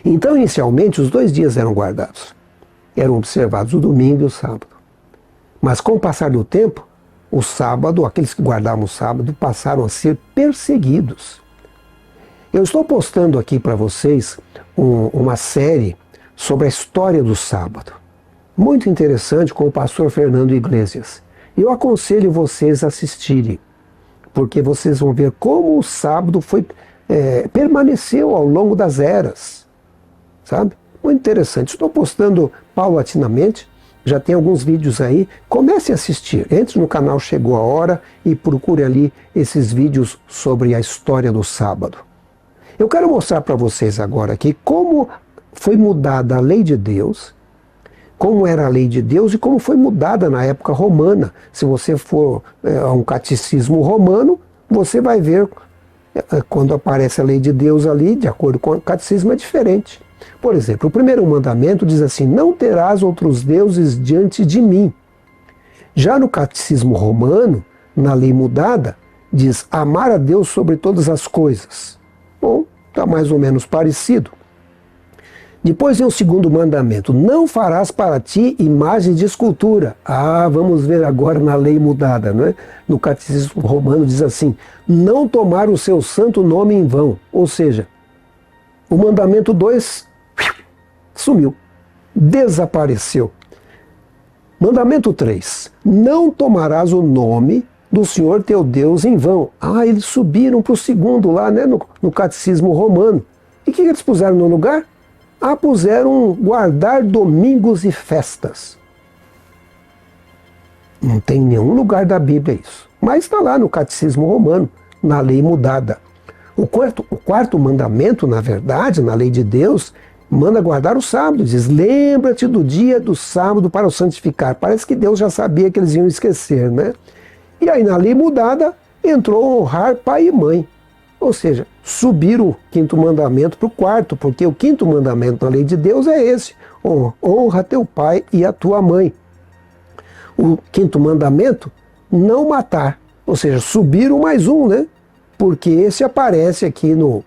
Então, inicialmente, os 2 dias eram guardados. Eram observados o domingo e o sábado. Mas com o passar do tempo, o sábado, aqueles que guardavam o sábado, passaram a ser perseguidos. Eu estou postando aqui para vocês uma série sobre a história do sábado. Muito interessante, com o pastor Fernando Iglesias. Eu aconselho vocês a assistirem, porque vocês vão ver como o sábado permaneceu ao longo das eras. Sabe? Muito interessante. Estou postando paulatinamente, já tem alguns vídeos aí. Comece a assistir. Entre no canal Chegou a Hora e procure ali esses vídeos sobre a história do sábado. Eu quero mostrar para vocês agora aqui como foi mudada a lei de Deus, como era a lei de Deus e como foi mudada na época romana. Se você for a um catecismo romano, você vai ver quando aparece a lei de Deus ali, de acordo com o catecismo, é diferente. Por exemplo, o primeiro mandamento diz assim: não terás outros deuses diante de mim. Já no catecismo romano, na lei mudada, diz amar a Deus sobre todas as coisas. Bom, está mais ou menos parecido. Depois vem o segundo mandamento: não farás para ti imagem de escultura. Vamos ver agora na lei mudada, não é? No catecismo romano diz assim: não tomar o seu santo nome em vão. Ou seja, o mandamento 2 sumiu, desapareceu. Mandamento 3: não tomarás o nome do Senhor teu Deus em vão. Eles subiram para o segundo lá, né, no catecismo romano. E o que eles puseram no lugar? Puseram guardar domingos e festas. Não tem nenhum lugar da Bíblia isso. Mas está lá no catecismo romano, na lei mudada. O quarto mandamento, na verdade, na lei de Deus, manda guardar o sábado. Diz: lembra-te do dia do sábado para o santificar. Parece que Deus já sabia que eles iam esquecer, né? E aí na lei mudada entrou honrar pai e mãe. Ou seja, subir o quinto mandamento para o quarto, porque o quinto mandamento na lei de Deus é esse: honra teu pai e a tua mãe. O quinto mandamento: não matar. Ou seja, subiram mais um, né? porque esse aparece aqui no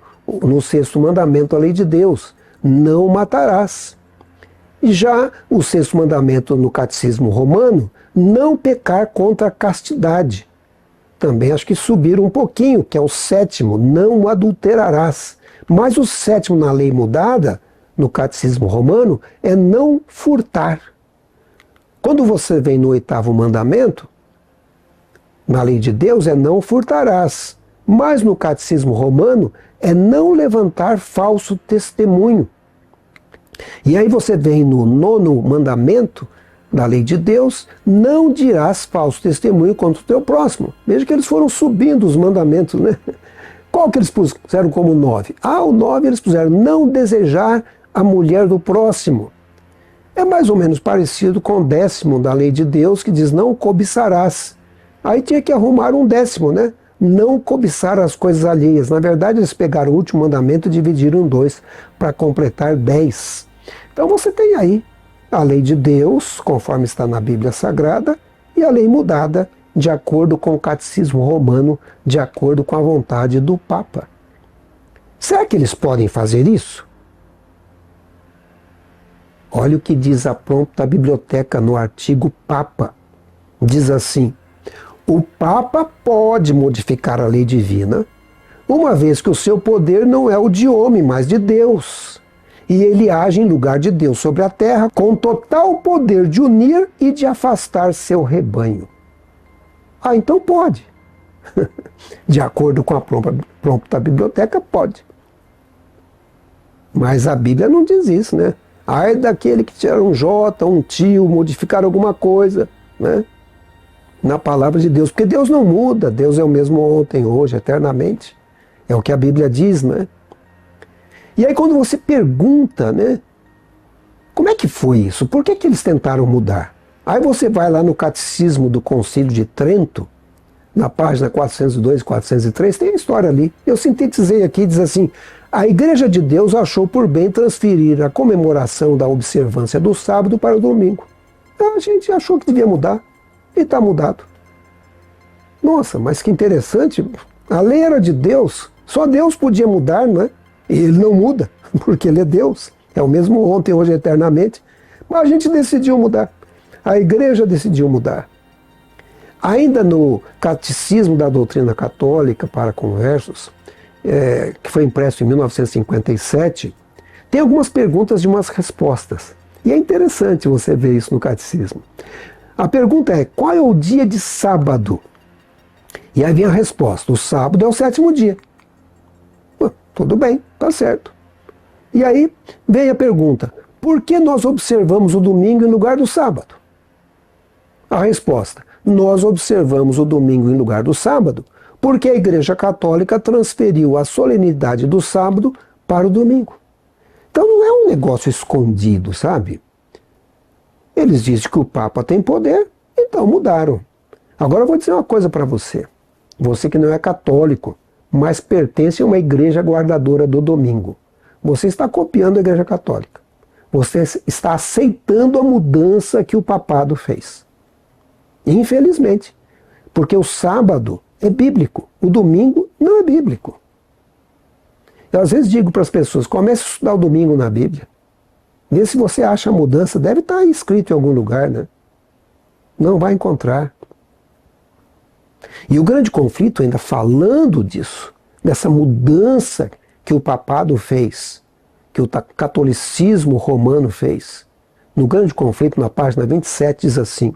sexto mandamento, a lei de Deus: não matarás. E já o sexto mandamento no catecismo romano: não pecar contra a castidade. Também acho que subiram um pouquinho, que é o sétimo: não adulterarás. Mas o sétimo na lei mudada, no catecismo romano, é não furtar. Quando você vem no oitavo mandamento, na lei de Deus é não furtarás. Mas no catecismo romano é não levantar falso testemunho. E aí você vem no nono mandamento da lei de Deus: não dirás falso testemunho contra o teu próximo. Veja que eles foram subindo os mandamentos, né? Qual que eles puseram como 9? O 9 eles puseram: não desejar a mulher do próximo. É mais ou menos parecido com o 10º da lei de Deus, que diz: não cobiçarás. Aí tinha que arrumar um 10º, né? Não cobiçar as coisas alheias. Na verdade, eles pegaram o último mandamento e dividiram em 2 para completar 10. Então você tem aí a lei de Deus, conforme está na Bíblia Sagrada, e a lei mudada, de acordo com o catecismo romano, de acordo com a vontade do Papa. Será que eles podem fazer isso? Olha o que diz a Pronto da Biblioteca no artigo Papa. Diz assim: o Papa pode modificar a lei divina, uma vez que o seu poder não é o de homem, mas de Deus. E ele age em lugar de Deus sobre a terra, com total poder de unir e de afastar seu rebanho. Então pode. De acordo com a Pronto da Biblioteca, pode. Mas a Bíblia não diz isso, né? É daquele que tirar um J, um tio, modificar alguma coisa, né? Na palavra de Deus. Porque Deus não muda, Deus é o mesmo ontem, hoje, eternamente. É o que a Bíblia diz, né? E aí quando você pergunta, né? Como é que foi isso? Por que eles tentaram mudar? Aí você vai lá no Catecismo do Concílio de Trento, na página 402 e 403, tem a história ali. Eu sintetizei aqui, diz assim: a Igreja de Deus achou por bem transferir a comemoração da observância do sábado para o domingo. A gente achou que devia mudar, e está mudado. Nossa, mas que interessante, a lei era de Deus, só Deus podia mudar, não é? E ele não muda, porque ele é Deus, é o mesmo ontem, hoje, eternamente. Mas a gente decidiu mudar, a Igreja decidiu mudar. Ainda no Catecismo da Doutrina Católica para Conversos, que foi impresso em 1957, tem algumas perguntas e umas respostas. E é interessante você ver isso no Catecismo. A pergunta é: qual é o dia de sábado? E aí vem a resposta: o sábado é o 7º dia. Tudo bem, tá certo. E aí vem a pergunta: por que nós observamos o domingo em lugar do sábado? A resposta: nós observamos o domingo em lugar do sábado porque a Igreja Católica transferiu a solenidade do sábado para o domingo. Então não é um negócio escondido, sabe? Eles dizem que o Papa tem poder, então mudaram. Agora eu vou dizer uma coisa para você. Você que não é católico, mas pertence a uma igreja guardadora do domingo. Você está copiando a Igreja Católica. Você está aceitando a mudança que o papado fez. Infelizmente. Porque o sábado é bíblico, o domingo não é bíblico. Eu às vezes digo para as pessoas: comece a estudar o domingo na Bíblia. Vê se você acha a mudança, deve estar aí escrito em algum lugar, né? Não vai encontrar. E o grande conflito, ainda falando disso, dessa mudança que o papado fez, que o catolicismo romano fez, no grande conflito, na página 27, diz assim: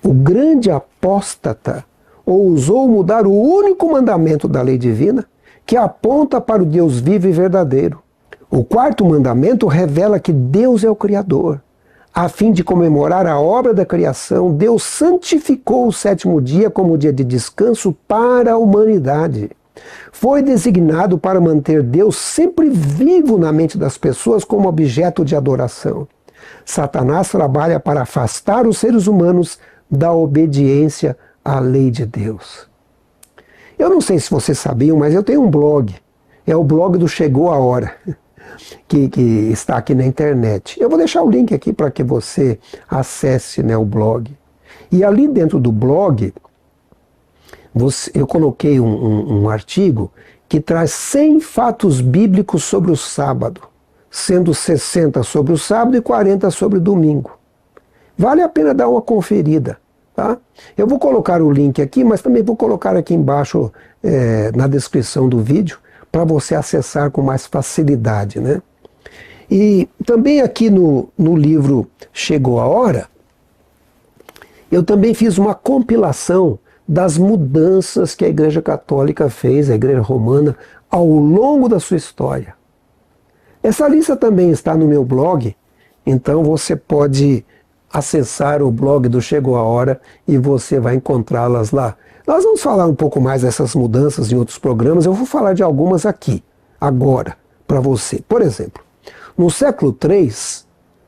o grande apóstata ousou mudar o único mandamento da lei divina que aponta para o Deus vivo e verdadeiro. O 4º mandamento revela que Deus é o Criador. A fim de comemorar a obra da criação, Deus santificou o 7º dia como dia de descanso para a humanidade. Foi designado para manter Deus sempre vivo na mente das pessoas como objeto de adoração. Satanás trabalha para afastar os seres humanos da obediência à lei de Deus. Eu não sei se vocês sabiam, mas eu tenho um blog. É o blog do Chegou a Hora, que está aqui na internet. Eu vou deixar o link aqui para que você acesse, né, o blog. E ali dentro do blog, Eu coloquei um artigo que traz 100 fatos bíblicos sobre o sábado, sendo 60 sobre o sábado e 40 sobre o domingo. Vale a pena dar uma conferida. Tá? Eu vou colocar o link aqui, mas também vou colocar aqui embaixo na descrição do vídeo para você acessar com mais facilidade, né? E também aqui no livro Chegou a Hora, eu também fiz uma compilação das mudanças que a Igreja Católica fez, a Igreja Romana, ao longo da sua história. Essa lista também está no meu blog, então você pode acessar o blog do Chegou a Hora e você vai encontrá-las lá. Nós vamos falar um pouco mais dessas mudanças em outros programas, eu vou falar de algumas aqui, agora, para você. Por exemplo, no século III,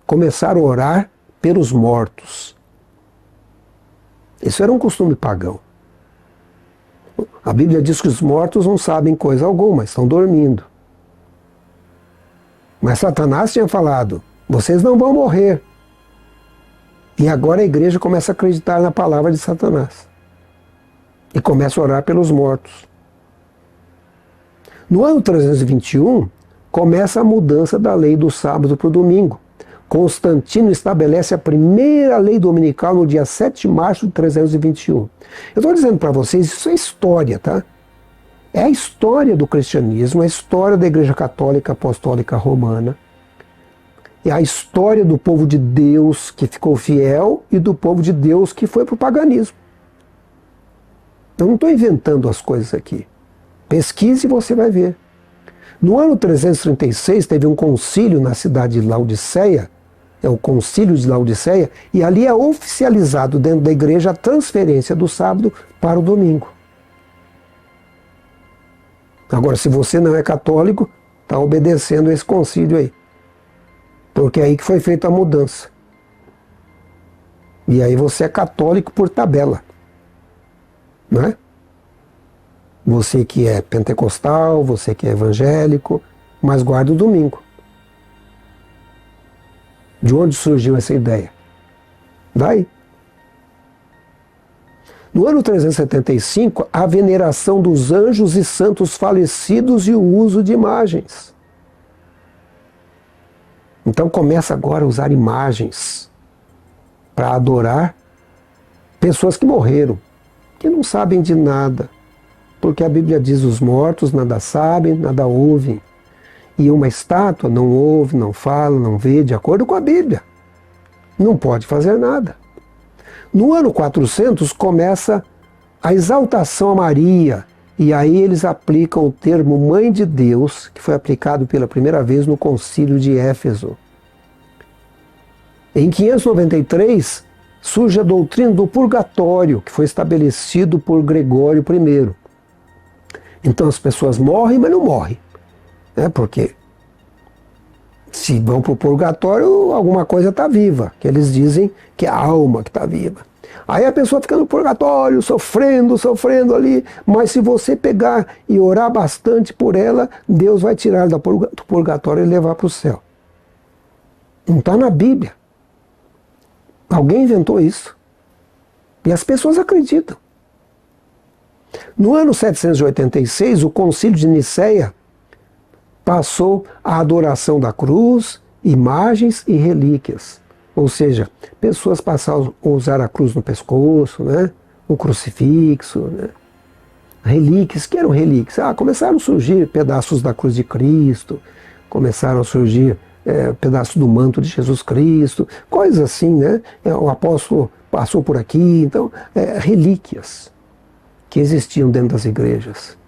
começaram a orar pelos mortos. Isso era um costume pagão. A Bíblia diz que os mortos não sabem coisa alguma, estão dormindo. Mas Satanás tinha falado, vocês não vão morrer. E agora a igreja começa a acreditar na palavra de Satanás. E começa a orar pelos mortos. No ano 321, começa a mudança da lei do sábado para o domingo. Constantino estabelece a primeira lei dominical no dia 7 de março de 321. Eu estou dizendo para vocês, isso é história, tá? É a história do cristianismo, a história da Igreja Católica Apostólica Romana. É a história do povo de Deus que ficou fiel e do povo de Deus que foi para o paganismo. Eu não estou inventando as coisas aqui. Pesquise e você vai ver. No ano 336 teve um concílio na cidade de Laodiceia, é o concílio de Laodiceia, e ali é oficializado dentro da igreja a transferência do sábado para o domingo. Agora, se você não é católico, está obedecendo esse concílio aí. Porque é aí que foi feita a mudança. E aí você é católico por tabela. Não é? Você que é pentecostal, você que é evangélico, mas guarda o domingo. De onde surgiu essa ideia? Daí. No ano 375, a veneração dos anjos e santos falecidos e o uso de imagens. Então começa agora a usar imagens para adorar pessoas que morreram, que não sabem de nada. Porque a Bíblia diz, os mortos nada sabem, nada ouvem. E uma estátua não ouve, não fala, não vê, de acordo com a Bíblia. Não pode fazer nada. No ano 400 começa a exaltação a Maria, e aí eles aplicam o termo Mãe de Deus, que foi aplicado pela primeira vez no Concílio de Éfeso. Em 593 surge a doutrina do purgatório, que foi estabelecido por Gregório I. Então as pessoas morrem, mas não morrem. Porque se vão para o purgatório, alguma coisa está viva, que eles dizem que é a alma que está viva. Aí a pessoa fica no purgatório, sofrendo ali, mas se você pegar e orar bastante por ela, Deus vai tirar do purgatório e levar para o céu. Não está na Bíblia. Alguém inventou isso. E as pessoas acreditam. No ano 786, o Concílio de Nicéia passou a adoração da cruz, imagens e relíquias. Ou seja, pessoas passaram a usar a cruz no pescoço, né? O crucifixo, né? Relíquias, que eram relíquias? Começaram a surgir pedaços da cruz de Cristo, começaram a surgir pedaços do manto de Jesus Cristo, coisas assim, né? O apóstolo passou por aqui, então, relíquias que existiam dentro das igrejas.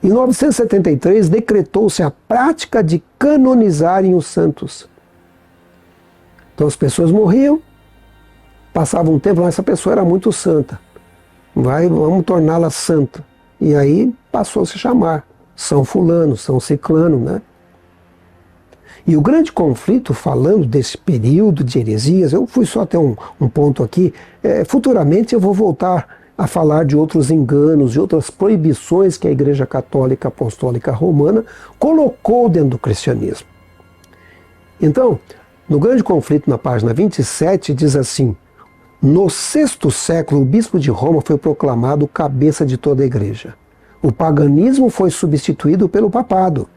Em 973, decretou-se a prática de canonizarem os santos. Então as pessoas morriam, passavam um tempo, essa pessoa era muito santa, vamos torná-la santa. E aí passou a se chamar São Fulano, São Ciclano, né? E o grande conflito, falando desse período de heresias, eu fui só até um ponto aqui, futuramente eu vou voltar a falar de outros enganos, de outras proibições que a Igreja Católica Apostólica Romana colocou dentro do cristianismo. Então, no grande conflito, na página 27, diz assim: No sexto século, o bispo de Roma foi proclamado cabeça de toda a igreja. O paganismo foi substituído pelo papado.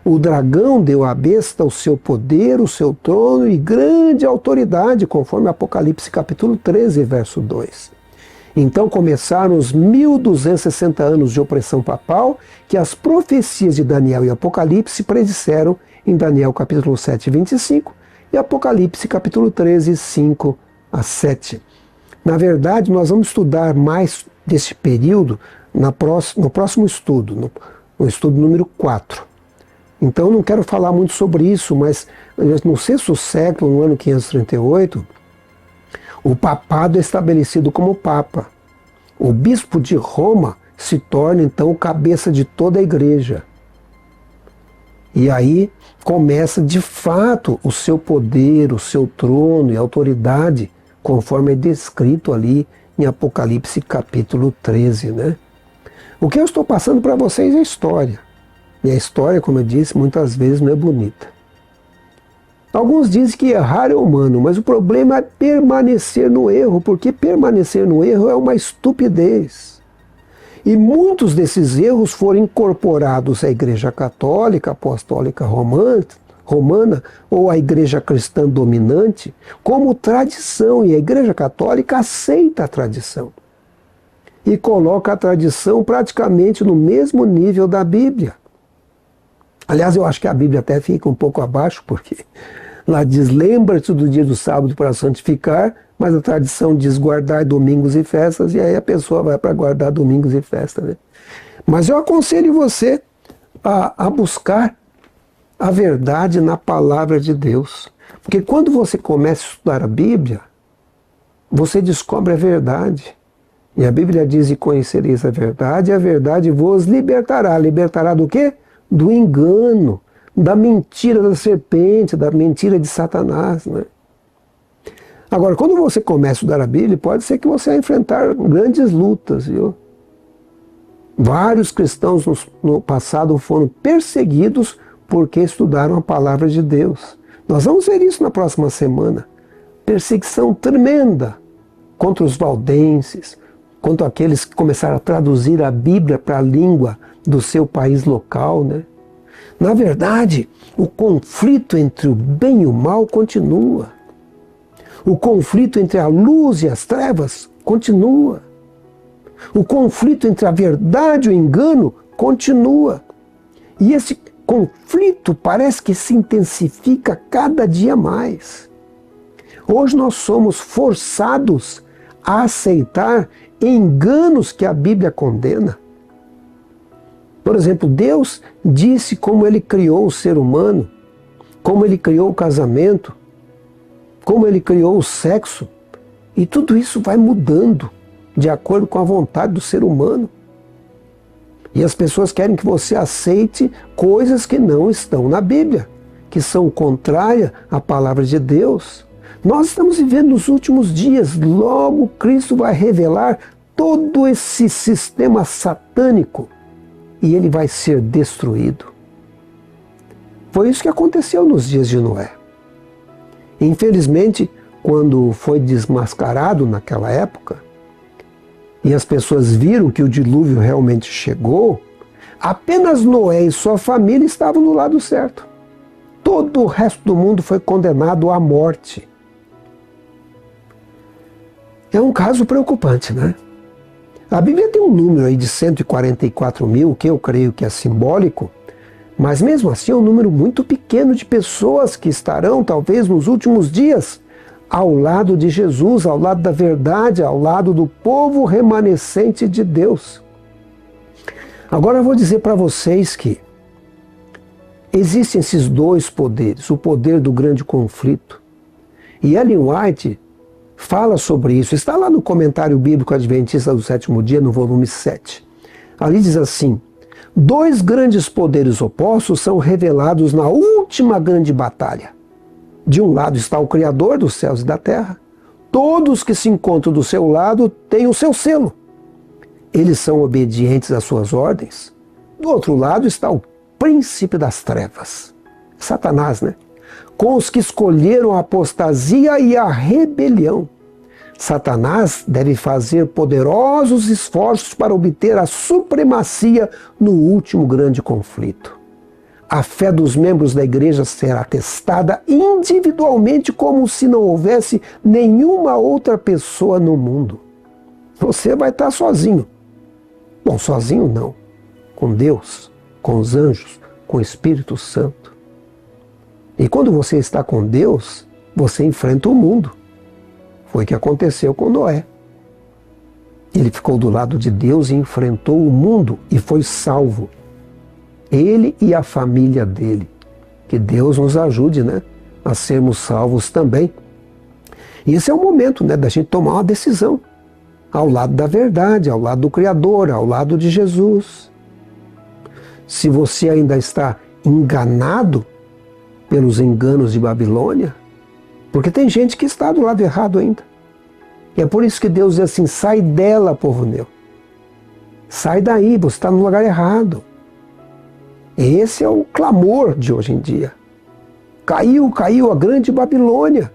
O dragão deu à besta o seu poder, o seu trono e grande autoridade, conforme Apocalipse capítulo 13, verso 2. Então começaram os 1260 anos de opressão papal que as profecias de Daniel e Apocalipse predisseram em Daniel capítulo 7, 25 e Apocalipse capítulo 13, 5 a 7. Na verdade, nós vamos estudar mais desse período no próximo estudo, no estudo número 4. Então não quero falar muito sobre isso, mas no sexto século, no ano 538, o papado é estabelecido como papa. O bispo de Roma se torna então o cabeça de toda a igreja. E aí começa de fato o seu poder, o seu trono e autoridade, conforme é descrito ali em Apocalipse capítulo 13, né? O que eu estou passando para vocês é história. E a história, como eu disse, muitas vezes não é bonita. Alguns dizem que errar é humano, mas o problema é permanecer no erro, porque permanecer no erro é uma estupidez. E muitos desses erros foram incorporados à Igreja Católica, Apostólica Romana ou à Igreja Cristã dominante como tradição, e a Igreja Católica aceita a tradição e coloca a tradição praticamente no mesmo nível da Bíblia. Aliás, eu acho que a Bíblia até fica um pouco abaixo, porque lá diz: lembra-te do dia do sábado para santificar, mas a tradição diz guardar domingos e festas, e aí a pessoa vai para guardar domingos e festas, né? Mas eu aconselho você a buscar a verdade na palavra de Deus. Porque quando você começa a estudar a Bíblia, você descobre a verdade. E a Bíblia diz: e conhecereis a verdade vos libertará. Libertará do quê? Do engano, da mentira da serpente, da mentira de Satanás, né? Agora, quando você começa a estudar a Bíblia, pode ser que você vai enfrentar grandes lutas, viu? Vários cristãos no passado foram perseguidos porque estudaram a palavra de Deus. Nós vamos ver isso na próxima semana. Perseguição tremenda contra os valdenses, contra aqueles que começaram a traduzir a Bíblia para a língua do seu país local, né? Na verdade, o conflito entre o bem e o mal continua. O conflito entre a luz e as trevas continua. O conflito entre a verdade e o engano continua. E esse conflito parece que se intensifica cada dia mais. Hoje nós somos forçados a aceitar enganos que a Bíblia condena. Por exemplo, Deus disse como Ele criou o ser humano, como Ele criou o casamento, como Ele criou o sexo, e tudo isso vai mudando de acordo com a vontade do ser humano. E as pessoas querem que você aceite coisas que não estão na Bíblia, que são contrárias à palavra de Deus. Nós estamos vivendo nos últimos dias, logo Cristo vai revelar todo esse sistema satânico e ele vai ser destruído. Foi isso que aconteceu nos dias de Noé. Infelizmente, quando foi desmascarado naquela época, e as pessoas viram que o dilúvio realmente chegou, apenas Noé e sua família estavam no lado certo. Todo o resto do mundo foi condenado à morte. É um caso preocupante, né? A Bíblia tem um número aí de 144 mil, que eu creio que é simbólico, mas mesmo assim é um número muito pequeno de pessoas que estarão, talvez, nos últimos dias, ao lado de Jesus, ao lado da verdade, ao lado do povo remanescente de Deus. Agora eu vou dizer para vocês que existem esses dois poderes, o poder do grande conflito. E Ellen White fala sobre isso, está lá no Comentário Bíblico Adventista do Sétimo Dia, no volume 7. Ali diz assim: dois grandes poderes opostos são revelados na última grande batalha. De um lado está o Criador dos céus e da terra. Todos que se encontram do seu lado têm o seu selo. Eles são obedientes às suas ordens. Do outro lado está o príncipe das trevas, Satanás, né? Com os que escolheram a apostasia e a rebelião. Satanás deve fazer poderosos esforços para obter a supremacia no último grande conflito. A fé dos membros da igreja será testada individualmente como se não houvesse nenhuma outra pessoa no mundo. Você vai estar sozinho. Bom, sozinho não. Com Deus, com os anjos, com o Espírito Santo. E quando você está com Deus, você enfrenta o mundo. Foi o que aconteceu com Noé. Ele ficou do lado de Deus e enfrentou o mundo e foi salvo. Ele e a família dele. Que Deus nos ajude, né, a sermos salvos também. E esse é o momento, né, da gente tomar uma decisão. Ao lado da verdade, ao lado do Criador, ao lado de Jesus. Se você ainda está enganado pelos enganos de Babilônia, porque tem gente que está do lado errado ainda. E é por isso que Deus diz assim, sai dela, povo meu. Sai daí, você está no lugar errado. Esse é o clamor de hoje em dia. Caiu a grande Babilônia.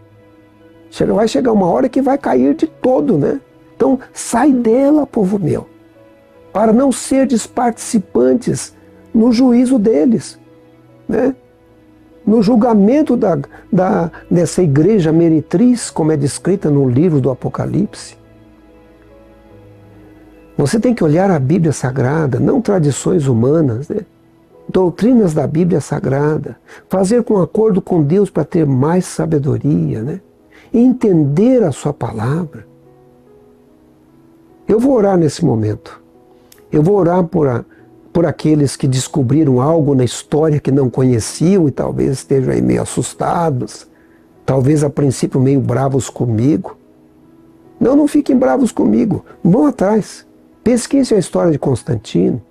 Vai chegar uma hora que vai cair de todo, né? Então, sai dela, povo meu, para não serdes participantes no juízo deles, né? No julgamento dessa igreja meretriz, como é descrita no livro do Apocalipse. Você tem que olhar a Bíblia Sagrada, não tradições humanas, né? Doutrinas da Bíblia Sagrada, fazer com acordo com Deus para ter mais sabedoria, né? Entender a sua palavra. Eu vou orar nesse momento. Eu vou orar por aqueles que descobriram algo na história que não conheciam e talvez estejam aí meio assustados, talvez a princípio meio bravos comigo. Não fiquem bravos comigo. Vão atrás. Pesquise a história de Constantino.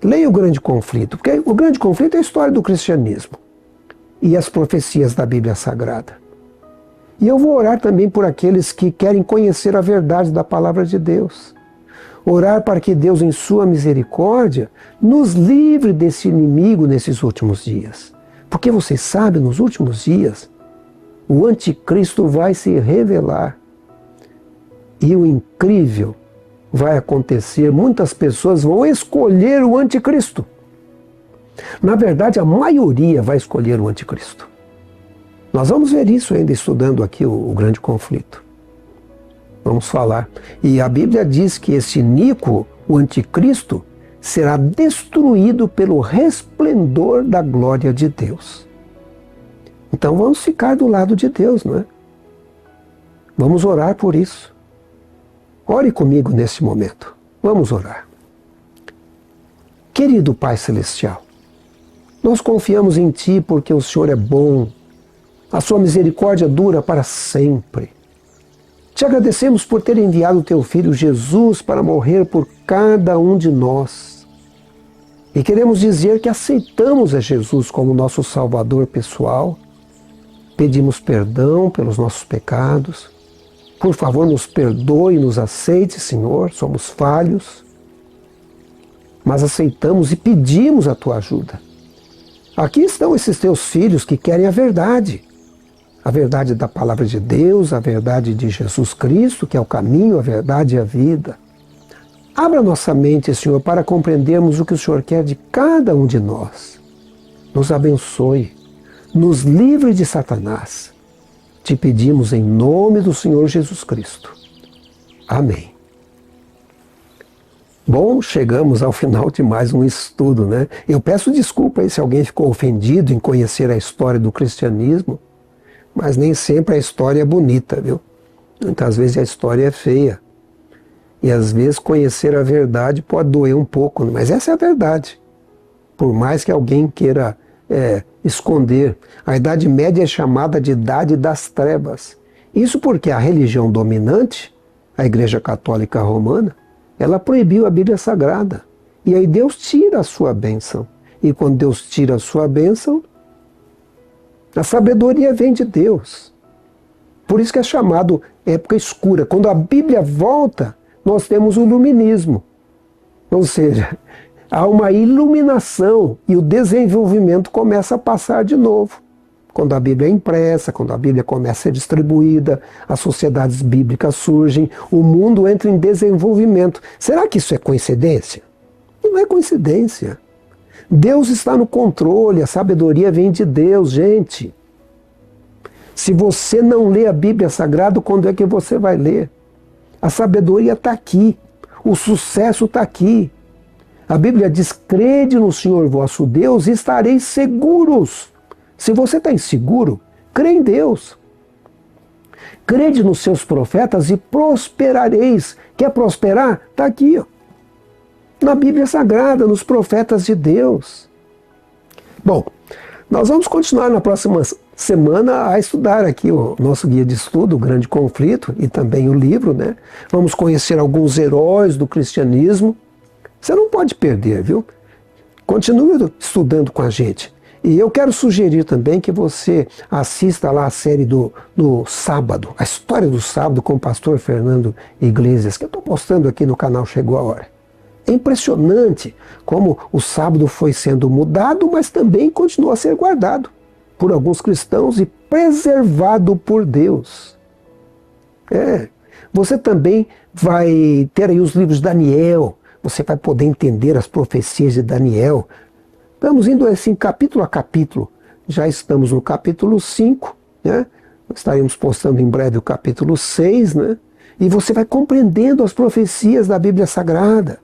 Leia o Grande Conflito, porque o Grande Conflito é a história do cristianismo e as profecias da Bíblia Sagrada. E eu vou orar também por aqueles que querem conhecer a verdade da palavra de Deus. Orar para que Deus, em sua misericórdia, nos livre desse inimigo nesses últimos dias. Porque vocês sabem, nos últimos dias, o anticristo vai se revelar. E o incrível vai acontecer, muitas pessoas vão escolher o anticristo. Na verdade, a maioria vai escolher o anticristo. Nós vamos ver isso ainda estudando aqui o Grande Conflito. Vamos falar. E a Bíblia diz que esse iníquo, o anticristo, será destruído pelo resplendor da glória de Deus. Então vamos ficar do lado de Deus, não é? Vamos orar por isso. Ore comigo nesse momento. Vamos orar. Querido Pai Celestial, nós confiamos em Ti porque o Senhor é bom. A sua misericórdia dura para sempre. Te agradecemos por ter enviado o Teu Filho Jesus para morrer por cada um de nós. E queremos dizer que aceitamos a Jesus como nosso Salvador pessoal. Pedimos perdão pelos nossos pecados. Por favor, nos perdoe e nos aceite, Senhor. Somos falhos. Mas aceitamos e pedimos a Tua ajuda. Aqui estão esses Teus filhos que querem a verdade. A verdade da palavra de Deus, a verdade de Jesus Cristo, que é o caminho, a verdade e a vida. Abra nossa mente, Senhor, para compreendermos o que o Senhor quer de cada um de nós. Nos abençoe, nos livre de Satanás. Te pedimos em nome do Senhor Jesus Cristo. Amém. Bom, chegamos ao final de mais um estudo, né? Eu peço desculpa aí se alguém ficou ofendido em conhecer a história do cristianismo, mas nem sempre a história é bonita, viu? Muitas vezes a história é feia. E às vezes conhecer a verdade pode doer um pouco, mas essa é a verdade. Por mais que alguém queira esconder, a Idade Média é chamada de Idade das Trevas. Isso porque a religião dominante, a Igreja Católica Romana, ela proibiu a Bíblia Sagrada. E aí Deus tira a sua bênção. E quando Deus tira a sua bênção, a sabedoria vem de Deus. Por isso que é chamado época escura. Quando a Bíblia volta, nós temos o iluminismo. Ou seja, há uma iluminação e o desenvolvimento começa a passar de novo. Quando a Bíblia é impressa, quando a Bíblia começa a ser distribuída, as sociedades bíblicas surgem, o mundo entra em desenvolvimento. Será que isso é coincidência? Não é coincidência. Deus está no controle, a sabedoria vem de Deus, gente. Se você não lê a Bíblia Sagrada, quando é que você vai ler? A sabedoria está aqui, o sucesso está aqui. A Bíblia diz, crede no Senhor vosso Deus e estareis seguros. Se você está inseguro, crê em Deus. Crede nos seus profetas e prosperareis. Quer prosperar? Está aqui, ó. Na Bíblia Sagrada, nos profetas de Deus. Bom, nós vamos continuar na próxima semana a estudar aqui o nosso guia de estudo, o Grande Conflito, e também o livro, né? Vamos conhecer alguns heróis do cristianismo. Você não pode perder, viu? Continue estudando com a gente. E eu quero sugerir também que você assista lá a série do sábado, a história do sábado com o pastor Fernando Iglesias, que eu estou postando aqui no canal Chegou a Hora. É impressionante como o sábado foi sendo mudado, mas também continua a ser guardado por alguns cristãos e preservado por Deus. Você também vai ter aí os livros de Daniel, você vai poder entender as profecias de Daniel. Estamos indo assim capítulo a capítulo, já estamos no capítulo 5, né? Estaremos postando em breve o capítulo 6, né? E você vai compreendendo as profecias da Bíblia Sagrada.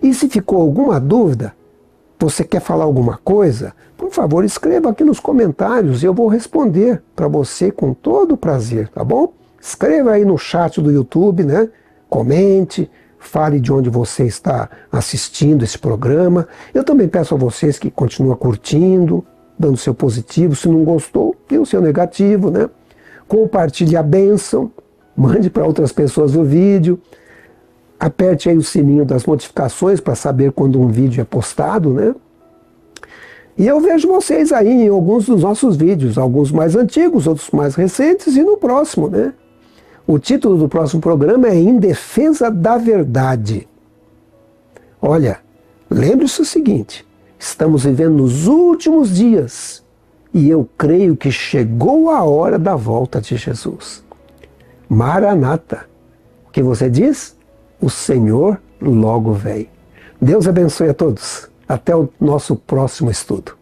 E se ficou alguma dúvida, você quer falar alguma coisa, por favor, escreva aqui nos comentários e eu vou responder para você com todo prazer, tá bom? Escreva aí no chat do YouTube, né? Comente, fale de onde você está assistindo esse programa. Eu também peço a vocês que continuem curtindo, dando seu positivo. Se não gostou, dê o seu negativo, né? Compartilhe a bênção, mande para outras pessoas o vídeo. Aperte aí o sininho das notificações para saber quando um vídeo é postado, né? E eu vejo vocês aí em alguns dos nossos vídeos, alguns mais antigos, outros mais recentes e no próximo, né? O título do próximo programa é Em Defesa da Verdade. Olha, lembre-se o seguinte, estamos vivendo nos últimos dias e eu creio que chegou a hora da volta de Jesus. Maranata. O que você diz? O Senhor logo vem. Deus abençoe a todos. Até o nosso próximo estudo.